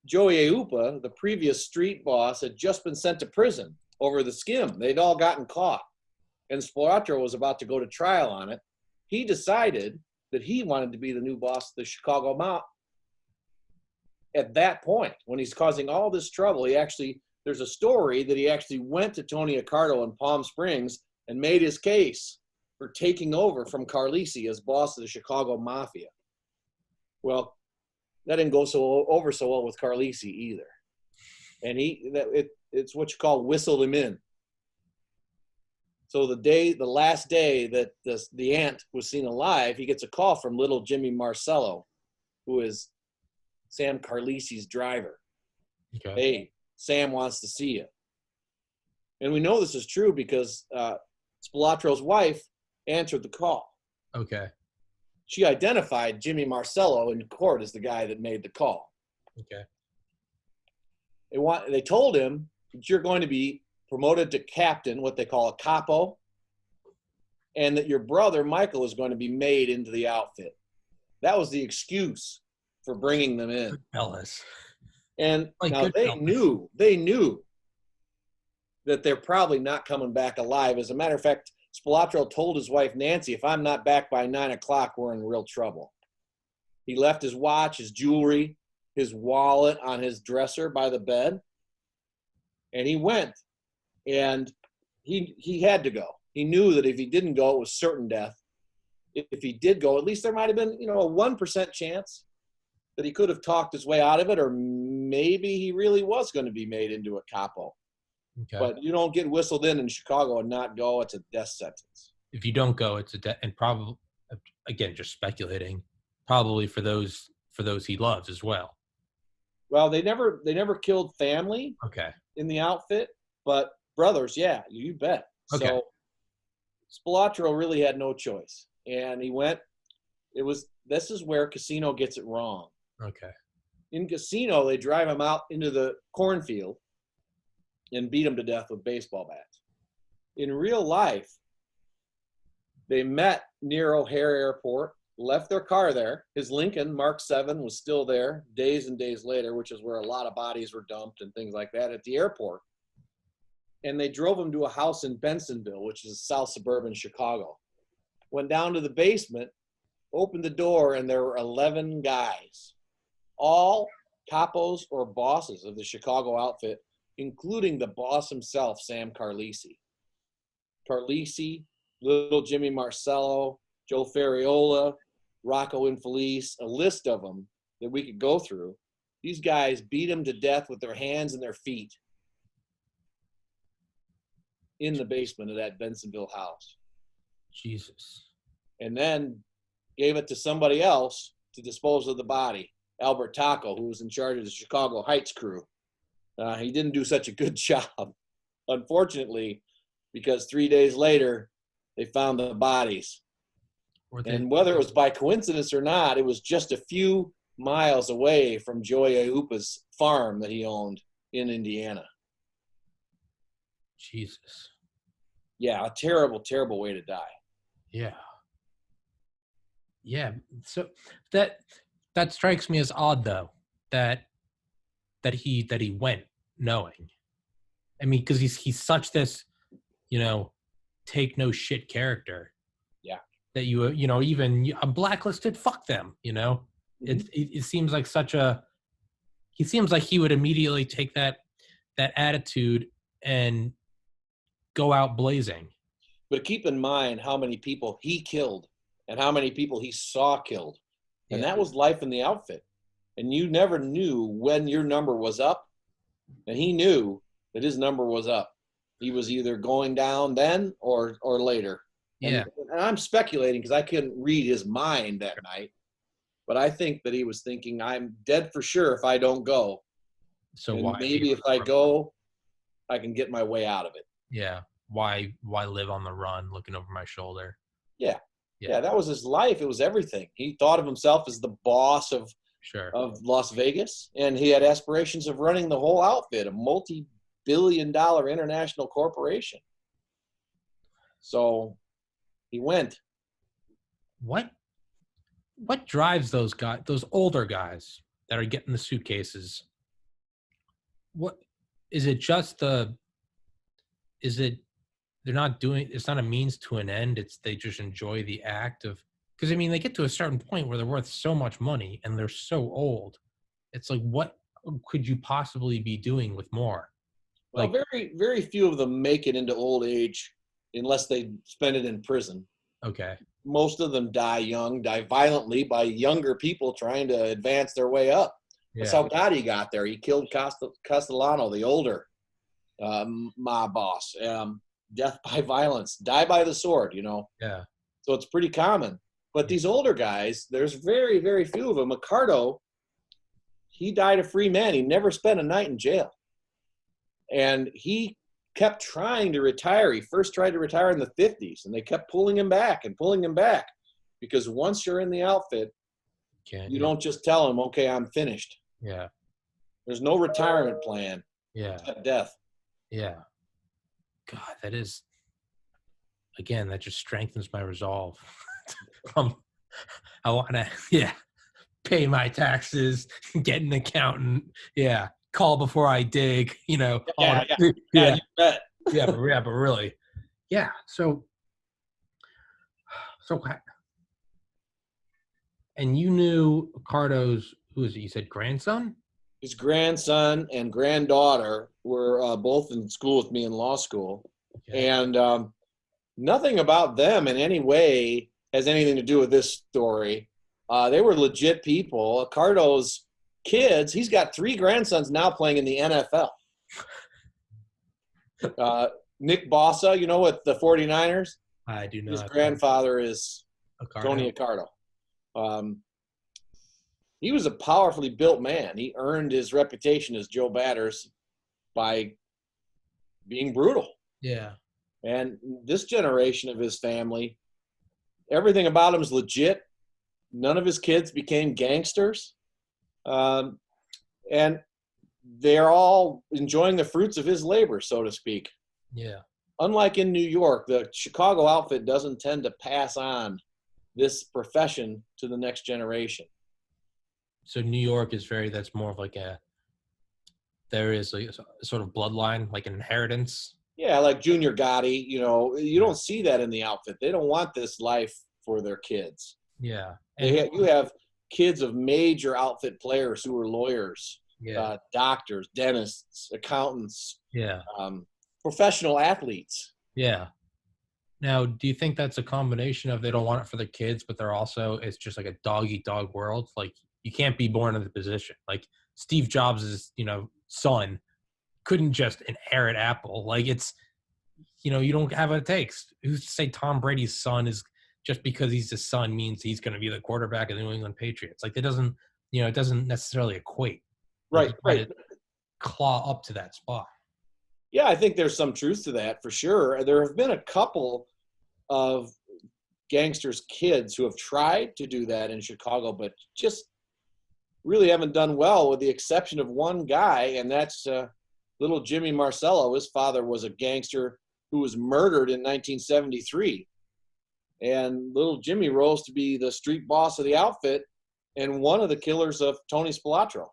Speaker 2: Joey Eupa, the previous street boss, had just been sent to prison over the skim. They'd all gotten caught. And Spilotro was about to go to trial on it. He decided that he wanted to be the new boss of the Chicago Mob. At that point, when he's causing all this trouble, there's a story that he actually went to Tony Accardo in Palm Springs and made his case for taking over from Carlisi as boss of the Chicago Mafia. Well, that didn't go over so well with Carlisi either. And it's what you call whistle him in. So the last day that the ant was seen alive, he gets a call from little Jimmy Marcello, who is Sam Carlisi's driver.
Speaker 1: Okay.
Speaker 2: Hey, Sam wants to see you. And we know this is true because Spilotro's wife answered the call.
Speaker 1: Okay.
Speaker 2: She identified Jimmy Marcello in court as the guy that made the call.
Speaker 1: Okay.
Speaker 2: They told him that you're going to be promoted to captain, what they call a capo, and that your brother Michael is going to be made into the outfit. That was the excuse for bringing them in.
Speaker 1: Ellis.
Speaker 2: And now they knew that they're probably not coming back alive. As a matter of fact, Spilotro told his wife Nancy, if I'm not back by 9 o'clock, we're in real trouble. He left his watch, his jewelry, his wallet on his dresser by the bed, and he went. And he had to go. He knew that if he didn't go, it was certain death. If he did go, at least there might have been, a 1% chance that he could have talked his way out of it, or maybe he really was going to be made into a capo. Okay. But you don't get whistled in Chicago and not go. It's a death sentence.
Speaker 1: If you don't go, it's a death, and probably, again, just speculating, probably for those he loves as well.
Speaker 2: Well, they never killed family.
Speaker 1: Okay.
Speaker 2: In the outfit, but brothers, yeah, you bet.
Speaker 1: Okay.
Speaker 2: So Spilotro really had no choice, and he went. This is where Casino gets it wrong.
Speaker 1: Okay.
Speaker 2: In Casino, they drive him out into the cornfield and beat him to death with baseball bats. In real life, they met near O'Hare Airport. left their car there. His Lincoln Mark 7 was still there days and days later, which is where a lot of bodies were dumped and things like that at the airport. And they drove him to a house in Bensonville, which is south suburban Chicago. Went down to the basement, opened the door, and there were 11 guys, all capos or bosses of the Chicago outfit, including the boss himself, Sam Carlisi. Carlisi, Little Jimmy Marcello, Joe Ferriola, Rocco Infelice, a list of them that we could go through. These guys beat him to death with their hands and their feet in the basement of that Bensonville house.
Speaker 1: Jesus.
Speaker 2: And then gave it to somebody else to dispose of the body, Albert Taco, who was in charge of the Chicago Heights crew. He didn't do such a good job, unfortunately, because 3 days later, they found the bodies. And whether it was by coincidence or not, it was just a few miles away from Joey Aiuppa's farm that he owned in Indiana.
Speaker 1: Jesus.
Speaker 2: Yeah, a terrible, terrible way to die.
Speaker 1: Yeah. Yeah. So that strikes me as odd, though, that he went knowing. I mean, because he's such this, take no shit character.
Speaker 2: Yeah.
Speaker 1: That even I'm blacklisted. Fuck them.
Speaker 2: Mm-hmm.
Speaker 1: It seems like he seems like he would immediately take that attitude and go out blazing.
Speaker 2: But keep in mind how many people he killed and how many people he saw killed. And that was life in the outfit. And you never knew when your number was up. And he knew that his number was up. He was either going down then or later.
Speaker 1: Yeah.
Speaker 2: And I'm speculating because I couldn't read his mind that night. But I think that he was thinking, I'm dead for sure if I don't go.
Speaker 1: So
Speaker 2: and
Speaker 1: why?
Speaker 2: Maybe if I go, I can get my way out of it.
Speaker 1: Yeah. Why live on the run looking over my shoulder?
Speaker 2: Yeah, that was his life. It was everything. He thought of himself as the boss of Las Vegas, and he had aspirations of running the whole outfit, a multi-billion-dollar international corporation. So he went.
Speaker 1: What drives those older guys that are getting the suitcases? What is it? They're not doing, it's not a means to an end. They just enjoy the act of, because I mean, they get to a certain point where they're worth so much money and they're so old. It's like, what could you possibly be doing with more?
Speaker 2: Well, very, very few of them make it into old age unless they spend it in prison.
Speaker 1: Okay.
Speaker 2: Most of them die young, die violently by younger people trying to advance their way up. Yeah. That's how Gotti got there. He killed Castellano, the older mob boss. Death by violence, die by the sword,
Speaker 1: Yeah.
Speaker 2: So it's pretty common. But these older guys, there's very, very few of them. Ricardo, he died a free man. He never spent a night in jail. And he kept trying to retire. He first tried to retire in the 50s, and they kept pulling him back. Because once you're in the outfit, you don't just tell them, okay, I'm finished.
Speaker 1: Yeah.
Speaker 2: There's no retirement plan.
Speaker 1: Yeah.
Speaker 2: Except death.
Speaker 1: Yeah. God, that just strengthens my resolve. I want to, pay my taxes, get an accountant, call before I dig,
Speaker 2: You bet.
Speaker 1: but really, So, and you knew Ricardo's, who is it? You said grandson?
Speaker 2: His grandson and granddaughter were both in school with me in law school. Okay. And nothing about them in any way has anything to do with this story. They were legit people. Ricardo's kids, he's got 3 grandsons now playing in the NFL. Nick Bossa, with the 49ers?
Speaker 1: I do not.
Speaker 2: His grandfather is Tony Ricardo. He was a powerfully built man. He earned his reputation as Joe Batters by being brutal.
Speaker 1: Yeah.
Speaker 2: And this generation of his family, everything about him is legit. None of his kids became gangsters. And they're all enjoying the fruits of his labor, so to speak.
Speaker 1: Yeah.
Speaker 2: Unlike in New York, the Chicago outfit doesn't tend to pass on this profession to the next generation.
Speaker 1: So New York is that's more of like there is like a sort of bloodline, like an inheritance.
Speaker 2: Yeah, like Junior Gotti, you don't see that in the outfit. They don't want this life for their kids.
Speaker 1: Yeah.
Speaker 2: You have kids of major outfit players who are lawyers,
Speaker 1: Yeah.
Speaker 2: doctors, dentists, accountants,
Speaker 1: Yeah.
Speaker 2: professional athletes.
Speaker 1: Yeah. Now, do you think that's a combination of they don't want it for their kids, but it's just like a dog eat dog world? Like, you can't be born in the position. Like Steve Jobs' son couldn't just inherit Apple. Like you don't have what it takes. Who's to say Tom Brady's son is just because he's his son means he's going to be the quarterback of the New England Patriots? Like it doesn't necessarily equate. Like,
Speaker 2: Right, right.
Speaker 1: Claw up to that spot.
Speaker 2: Yeah, I think there's some truth to that for sure. There have been a couple of gangsters' kids who have tried to do that in Chicago, but just really haven't done well, with the exception of one guy, and that's little Jimmy Marcello. His father was a gangster who was murdered in 1973. And little Jimmy rose to be the street boss of the outfit and one of the killers of Tony Spilotro.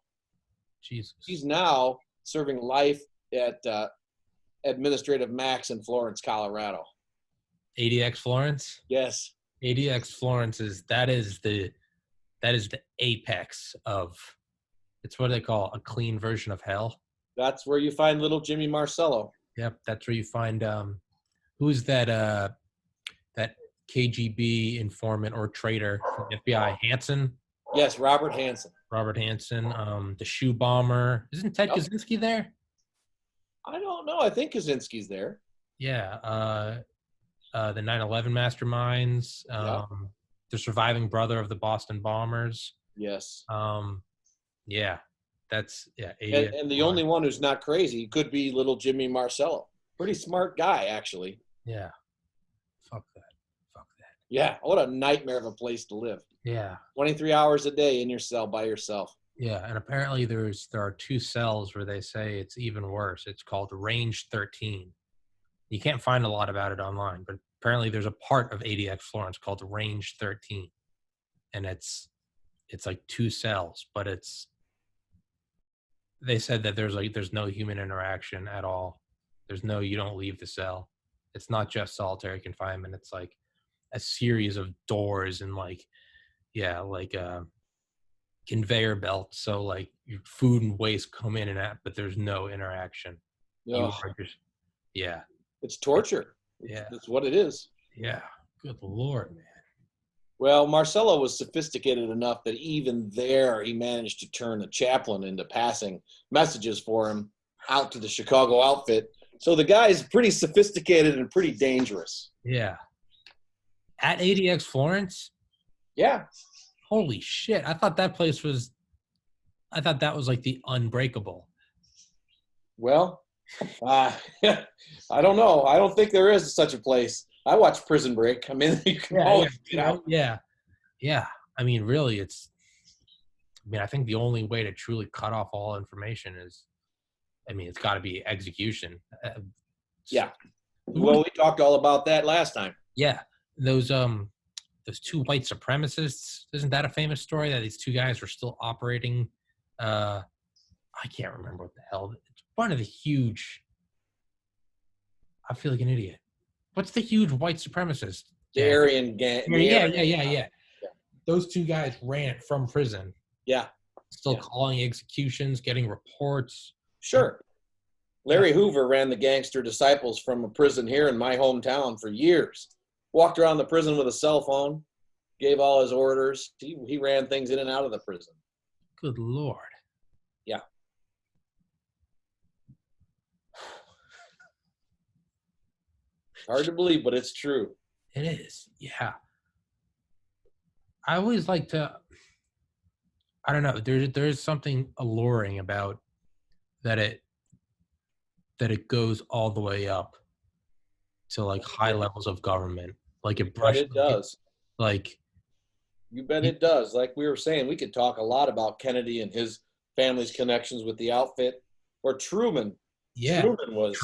Speaker 1: Jesus.
Speaker 2: He's now serving life at Administrative Max in Florence, Colorado.
Speaker 1: ADX Florence?
Speaker 2: Yes.
Speaker 1: ADX Florence is the apex of, it's what they call a clean version of hell.
Speaker 2: That's where you find little Jimmy Marcello.
Speaker 1: Yep, that's where you find who's that KGB informant or traitor from the FBI, Hansen?
Speaker 2: Yes, Robert Hansen.
Speaker 1: Robert Hansen, the shoe bomber. Isn't Ted Kaczynski there?
Speaker 2: I don't know. I think Kaczynski's there.
Speaker 1: Yeah, the 9/11 masterminds, the surviving brother of the Boston bombers.
Speaker 2: Yes.
Speaker 1: Yeah, that's
Speaker 2: And the only one who's not crazy could be little Jimmy Marcello. Pretty smart guy, actually.
Speaker 1: Yeah. Fuck that.
Speaker 2: Yeah. What a nightmare of a place to live.
Speaker 1: Yeah.
Speaker 2: 23 hours a day in your cell by yourself.
Speaker 1: Yeah, and apparently there are 2 cells where they say it's even worse. It's called Range 13. You can't find a lot about it online, but apparently there's a part of ADX Florence called Range 13, and it's like 2 cells, but they said that there's no human interaction at all. You don't leave the cell. It's not just solitary confinement. It's like a series of doors and conveyor belts. So like your food and waste come in and out, but there's no interaction.
Speaker 2: It's torture.
Speaker 1: Yeah.
Speaker 2: That's what it is.
Speaker 1: Yeah. Good Lord, man.
Speaker 2: Well, Marcello was sophisticated enough that even there he managed to turn a chaplain into passing messages for him out to the Chicago outfit. So the guy's pretty sophisticated and pretty dangerous.
Speaker 1: Yeah. At ADX Florence?
Speaker 2: Yeah.
Speaker 1: Holy shit. I thought that was like the Unbreakable.
Speaker 2: Well, I don't know. I don't think there is such a place. I watch Prison Break. I mean, you can always get out.
Speaker 1: Yeah. Yeah. I mean, really, I think the only way to truly cut off all information is, it's got to be execution.
Speaker 2: Yeah. Well, we talked all about that last time.
Speaker 1: Yeah. Those 2 white supremacists, isn't that a famous story that these 2 guys were still operating? I can't remember what the hell. It's one of the huge, I feel like an idiot. What's the huge white supremacist?
Speaker 2: The Aryan gang.
Speaker 1: Yeah. Those 2 guys ran it from prison.
Speaker 2: Yeah.
Speaker 1: Still calling executions, getting reports.
Speaker 2: Sure. Larry Hoover ran the Gangster Disciples from a prison here in my hometown for years. Walked around the prison with a cell phone, gave all his orders. He ran things in and out of the prison.
Speaker 1: Good Lord.
Speaker 2: Yeah. Hard to believe, but it's true.
Speaker 1: It is. Yeah. I always like to, I don't know, there's something alluring about that it goes all the way up to like high levels of government. Like it brushes.
Speaker 2: It does.
Speaker 1: Like
Speaker 2: you bet it does. Like we were saying, we could talk a lot about Kennedy and his family's connections with the outfit, or Truman.
Speaker 1: Yeah,
Speaker 2: Truman was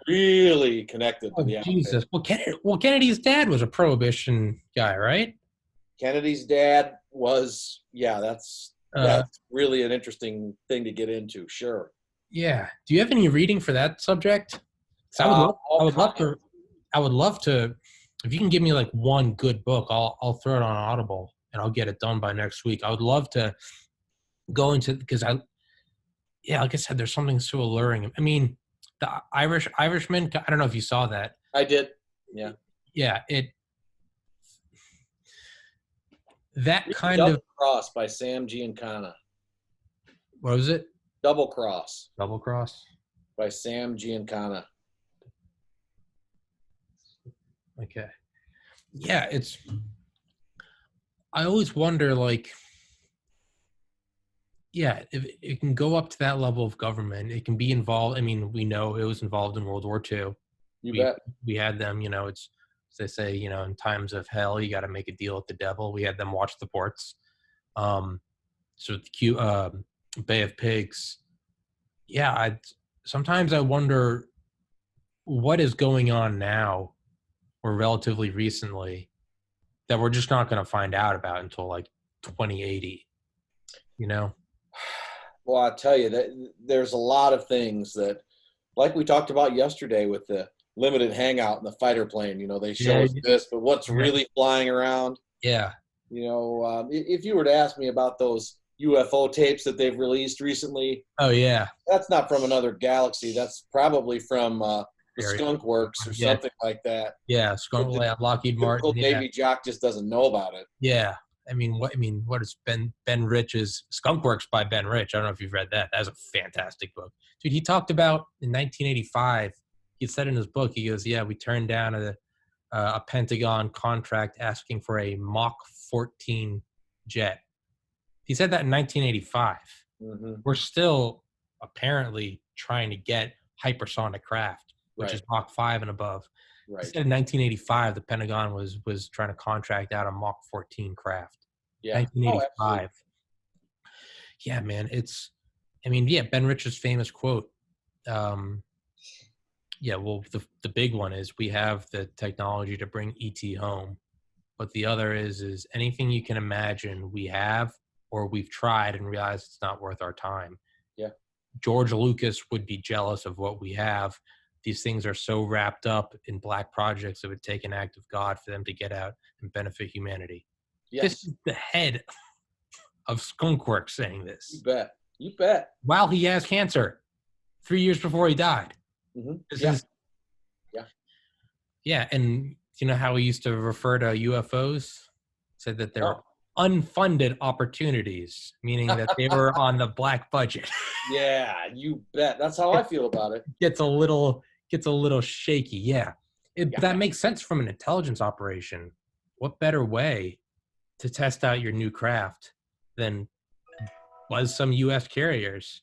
Speaker 2: really connected to the outfit.
Speaker 1: Jesus. Well, Kennedy's dad was a prohibition guy, right?
Speaker 2: Kennedy's dad was, that's
Speaker 1: Uh,
Speaker 2: really an interesting thing to get into. Sure.
Speaker 1: yeah. Do you have any reading for that subject? 'Cause I
Speaker 2: All
Speaker 1: would love
Speaker 2: kinds.
Speaker 1: to, I would love to, if you can give me like one good book, I'll throw it on Audible and I'll get it done by next week. I would love to go into, because yeah, like I said, there's something so alluring. I mean, the Irishman, I don't know if you saw that.
Speaker 2: I did. Yeah.
Speaker 1: Yeah, that
Speaker 2: Read
Speaker 1: kind of,
Speaker 2: Double Cross by Sam Giancana.
Speaker 1: what was it?
Speaker 2: Double Cross
Speaker 1: Double Cross?
Speaker 2: by Sam Giancana.
Speaker 1: Okay. Yeah, I always wonder, like, yeah, if it can go up to that level of government, it can be involved. I mean, we know it was involved in World War II.
Speaker 2: You
Speaker 1: We
Speaker 2: bet.
Speaker 1: we had them, it's, as they say, in times of hell, you got to make a deal with the devil. We had them watch the ports. Um, so the Bay of Pigs. Yeah, sometimes I wonder what is going on now, or relatively recently, that we're just not going to find out about until like 2080. You know?
Speaker 2: Well, I tell you that there's a lot of things that, like we talked about yesterday with the limited hangout and the fighter plane. They show
Speaker 1: Yeah,
Speaker 2: us this, but what's
Speaker 1: yeah,
Speaker 2: really flying around?
Speaker 1: yeah,
Speaker 2: If you were to ask me about those UFO tapes that they've released recently,
Speaker 1: oh yeah,
Speaker 2: that's not from another galaxy. That's probably from the
Speaker 1: Very-
Speaker 2: Skunk Works or
Speaker 1: yeah,
Speaker 2: something like that.
Speaker 1: yeah.
Speaker 2: But the
Speaker 1: Lockheed Martin.
Speaker 2: typical
Speaker 1: Yeah,
Speaker 2: Navy jock just doesn't know about it.
Speaker 1: yeah. What is Ben Rich's Skunk Works by Ben Rich? I don't know if you've read that. That's a fantastic book, dude. He talked about in 1985. He said in his book, he goes, "Yeah, we turned down a Pentagon contract asking for a Mach 14 jet." He said that in 1985.
Speaker 2: Mm-hmm.
Speaker 1: We're still apparently trying to get hypersonic craft, which is Mach 5 and above.
Speaker 2: Right.
Speaker 1: He said in 1985, the Pentagon was trying to contract out a Mach 14 craft.
Speaker 2: Yeah.
Speaker 1: 1985. Yeah, man. Ben Rich's famous quote. Yeah, well, the big one is we have the technology to bring ET home. But the other is anything you can imagine we have or we've tried and realized it's not worth our time.
Speaker 2: Yeah.
Speaker 1: George Lucas would be jealous of what we have. These things are so wrapped up in black projects, it would take an act of God for them to get out and benefit humanity.
Speaker 2: Yes.
Speaker 1: This is the head of Skunkworks saying this.
Speaker 2: You bet. You bet.
Speaker 1: While he has cancer 3 years before he died.
Speaker 2: Mm-hmm.
Speaker 1: Yeah, and you know how we used to refer to UFOs? Said that they're unfunded opportunities, meaning that they were on the black budget.
Speaker 2: Yeah, you bet. That's how I feel about it.
Speaker 1: Gets a little shaky. Yeah. That makes sense from an intelligence operation. What better way to test out your new craft than buzz some U.S. carriers?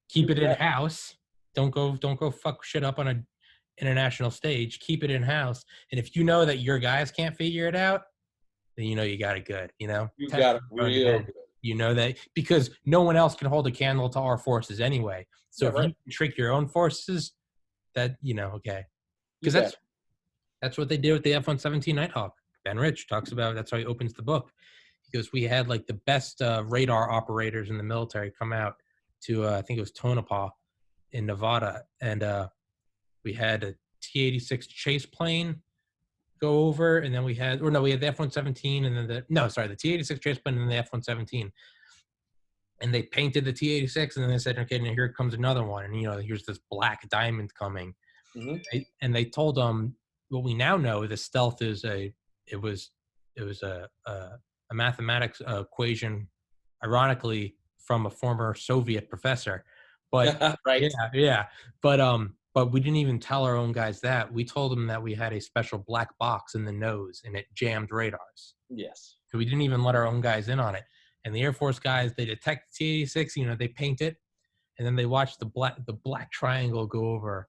Speaker 1: Keep it in house. Don't go fuck shit up on an international stage. Keep it in house. And if you know that your guys can't figure it out, then you know you got it good. You
Speaker 2: got it real good.
Speaker 1: You know that because no one else can hold a candle to our forces anyway. So if you can trick your own forces, that okay, because that's what they did with the F-117 Nighthawk. Ben Rich talks about that's how he opens the book. He goes, we had like the best radar operators in the military come out to I think it was Tonopah in Nevada, and we had a T-86 chase plane go over, and then we had the F-117, and then the T-86 chase plane, and then the F-117. And they painted the T-86, and then they said, okay, now here comes another one, and here's this black diamond coming. Mm-hmm. And they told them what we now know: the stealth is a mathematics equation, ironically from a former Soviet professor. But
Speaker 2: right,
Speaker 1: yeah. But we didn't even tell our own guys that. We told them that we had a special black box in the nose, and it jammed radars.
Speaker 2: Yes.
Speaker 1: So we didn't even let our own guys in on it. And the Air Force guys, they detect the T-86, they paint it, and then they watch the black triangle go over.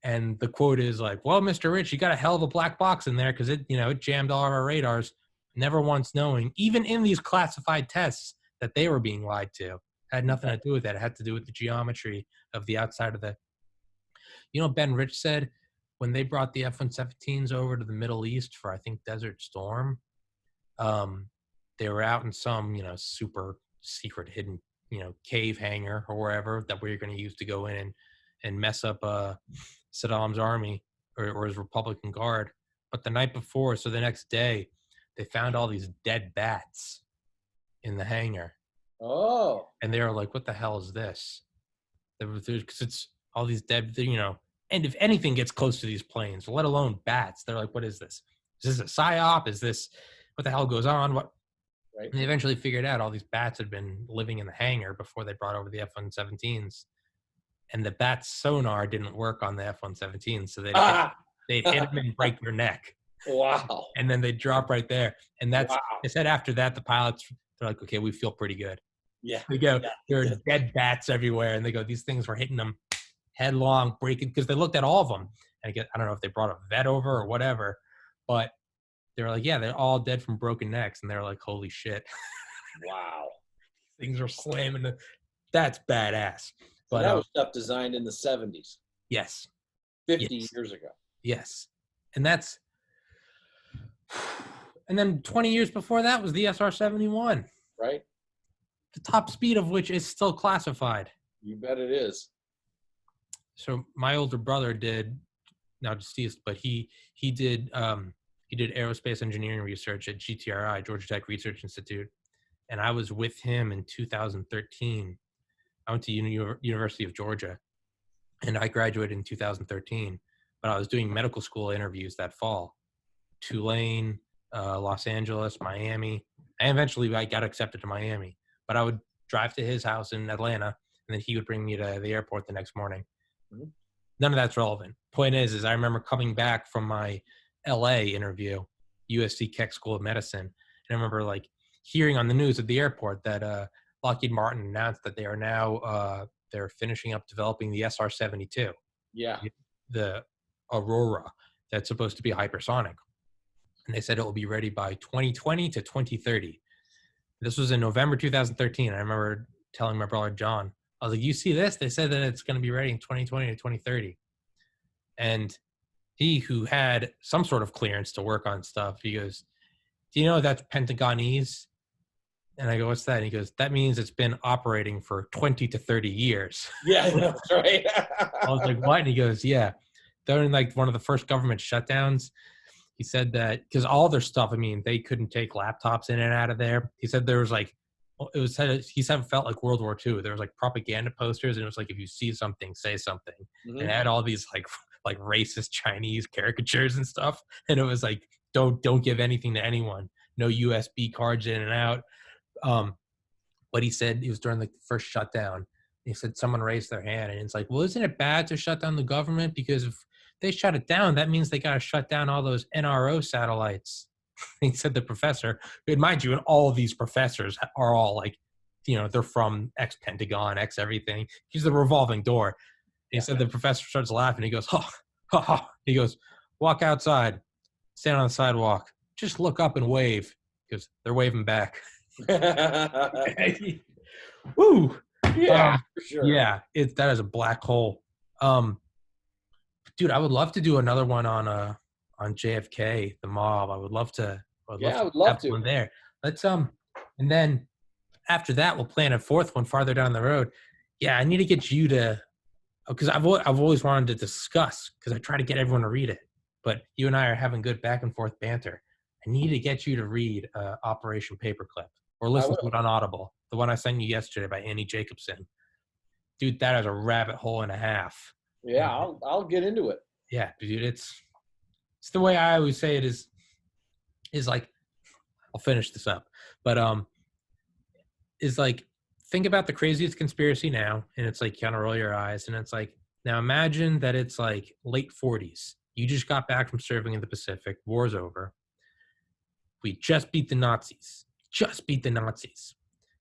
Speaker 1: And the quote is like, well, Mr. Rich, you got a hell of a black box in there because it jammed all of our radars, never once knowing, even in these classified tests, that they were being lied to. It had nothing to do with that. It had to do with the geometry of the outside of the. Ben Rich said when they brought the F-117s over to the Middle East for, I think, Desert Storm, They were out in some, super secret hidden, cave hangar or wherever that we were going to use to go in and mess up Saddam's army or his Republican Guard. But the night before, so the next day, they found all these dead bats in the hangar.
Speaker 2: Oh.
Speaker 1: And they were like, what the hell is this? Because it's all these dead, and if anything gets close to these planes, let alone bats, they're like, what is this? Is this a psyop? Is this, what the hell goes on? What?
Speaker 2: Right.
Speaker 1: And they eventually figured out all these bats had been living in the hangar before they brought over the F-117s. And the bat's sonar didn't work on the F-117s, so they'd hit them and break their neck.
Speaker 2: Wow.
Speaker 1: And then they'd drop right there. And they said after that, the pilots, they're like, okay, we feel pretty good.
Speaker 2: Yeah.
Speaker 1: They go, there are dead bats everywhere. And they go, these things were hitting them headlong, breaking, because they looked at all of them. And I don't know if they brought a vet over or whatever, but they were like, yeah, they're all dead from broken necks. And they were like, holy shit.
Speaker 2: Wow.
Speaker 1: Things are slamming. That's badass.
Speaker 2: But that was stuff designed in the 70s.
Speaker 1: Yes.
Speaker 2: 50 years ago.
Speaker 1: Yes. And then 20 years before that was the SR-71.
Speaker 2: Right.
Speaker 1: The top speed of which is still classified.
Speaker 2: You bet it is.
Speaker 1: So my older brother did, now deceased, but he did aerospace engineering research at GTRI, Georgia Tech Research Institute. And I was with him in 2013. I went to University of Georgia, and I graduated in 2013. But I was doing medical school interviews that fall. Tulane, Los Angeles, Miami. And eventually I got accepted to Miami. But I would drive to his house in Atlanta, and then he would bring me to the airport the next morning. Mm-hmm. None of that's relevant. Point is I remember coming back from my LA interview, USC Keck School of Medicine, and I remember like hearing on the news at the airport that Lockheed Martin announced that they are now they're finishing up developing the SR-72.
Speaker 2: Yeah.
Speaker 1: The Aurora that's supposed to be hypersonic. And they said it will be ready by 2020 to 2030. This was in November 2013. I remember telling my brother John, I was like, you see this? They said that it's going to be ready in 2020 to 2030. And he, who had some sort of clearance to work on stuff, he goes, do you know that's Pentagonese? And I go, what's that? And he goes, that means it's been operating for 20 to 30 years.
Speaker 2: Yeah, that's right.
Speaker 1: I was like, what? And he goes, yeah. During like one of the first government shutdowns, he said that because all their stuff, I mean, they couldn't take laptops in and out of there. He said there was like, he said it felt like World War II. There was like propaganda posters, and it was like, if you see something, say something. Mm-hmm. And it had all these like racist Chinese caricatures and stuff. And it was like, don't give anything to anyone. No USB cards in and out. But he said it was during the first shutdown. He said someone raised their hand, and it's like, well, isn't it bad to shut down the government? Because if they shut it down, that means they got to shut down all those NRO satellites. He said the professor, and mind you, and all of these professors are all like, they're from ex-Pentagon, ex-everything. He's the revolving door. He said the professor starts laughing. He goes, ha, ha, ha. He goes, walk outside, stand on the sidewalk, just look up and wave. Because they're waving back. Woo!
Speaker 2: Yeah, for sure.
Speaker 1: Yeah, that is a black hole. Dude, I would love to do another one on JFK, the mob. I would love to.
Speaker 2: I would love to.
Speaker 1: One there. Let's and then after that, we'll plan a fourth one farther down the road. Yeah, I need to get you to, because I've always wanted to discuss, because I try to get everyone to read it, but you and I are having good back and forth banter. I need to get you to read Operation Paperclip or listen to it on Audible, the one I sent you yesterday by Annie Jacobson. Dude, that is a rabbit hole and a half.
Speaker 2: Yeah, I'll get into it.
Speaker 1: Yeah, dude, it's the way I always say it is like, I'll finish this up, but is like, think about the craziest conspiracy now, and it's like, kind of roll your eyes, and it's like, now imagine that it's like late 40s. You just got back from serving in the Pacific. War's over. We just beat the Nazis.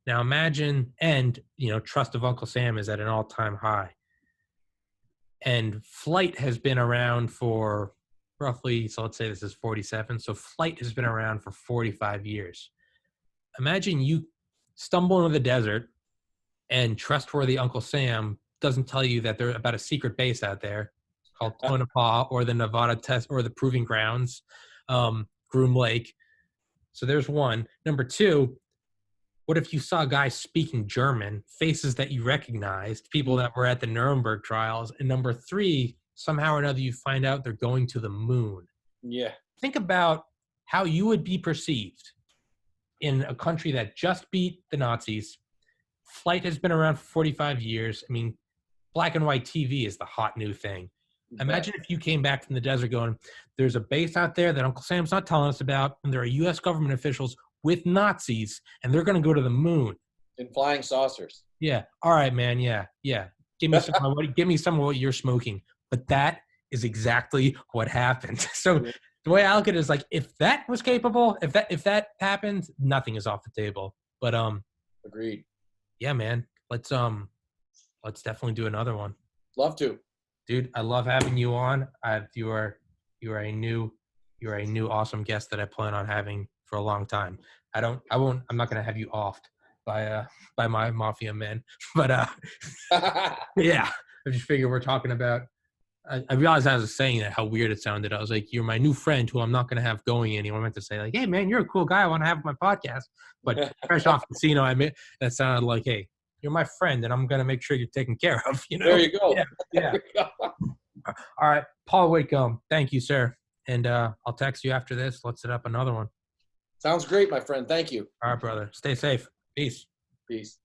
Speaker 1: Now imagine, and, trust of Uncle Sam is at an all-time high. And flight has been around for roughly, so let's say this is 47. So flight has been around for 45 years. Imagine you stumble into the desert and trustworthy Uncle Sam doesn't tell you that there's about a secret base out there called Tonopah or the Nevada Test or the Proving Grounds, Groom Lake. So there's one. Number two, what if you saw guys speaking German, faces that you recognized, people that were at the Nuremberg trials? And number three, somehow or another, you find out they're going to the moon.
Speaker 2: Yeah.
Speaker 1: Think about how you would be perceived in a country that just beat the Nazis. Flight has been around for 45 years. I mean, black and white TV is the hot new thing. Imagine if you came back from the desert going, there's a base out there that Uncle Sam's not telling us about, and there are U.S. government officials with Nazis, and they're going to go to the moon.
Speaker 2: In flying saucers.
Speaker 1: Yeah. All right, man. Yeah. Yeah. Give me some of what you're smoking. But that is exactly what happened. So the way I look at it is like, if that was capable, if that happened, nothing is off the table. But
Speaker 2: agreed.
Speaker 1: Yeah, man. Let's definitely do another one.
Speaker 2: Love to.
Speaker 1: Dude, I love having you on. You are a new awesome guest that I plan on having for a long time. I'm not gonna have you offed by my Mafia men. But yeah. I just figured we're talking about I realized as I was saying that how weird it sounded. I was like, you're my new friend who I'm not gonna have going anymore. I meant to say like, hey man, you're a cool guy, I want to have my podcast. But fresh off casino, that sounded like, hey, you're my friend, and I'm going to make sure you're taken care of.
Speaker 2: There you go.
Speaker 1: Yeah. All right. Paul Whitcombe, thank you, sir. And I'll text you after this. Let's set up another one.
Speaker 2: Sounds great, my friend. Thank you.
Speaker 1: All right, brother. Stay safe. Peace.
Speaker 2: Peace.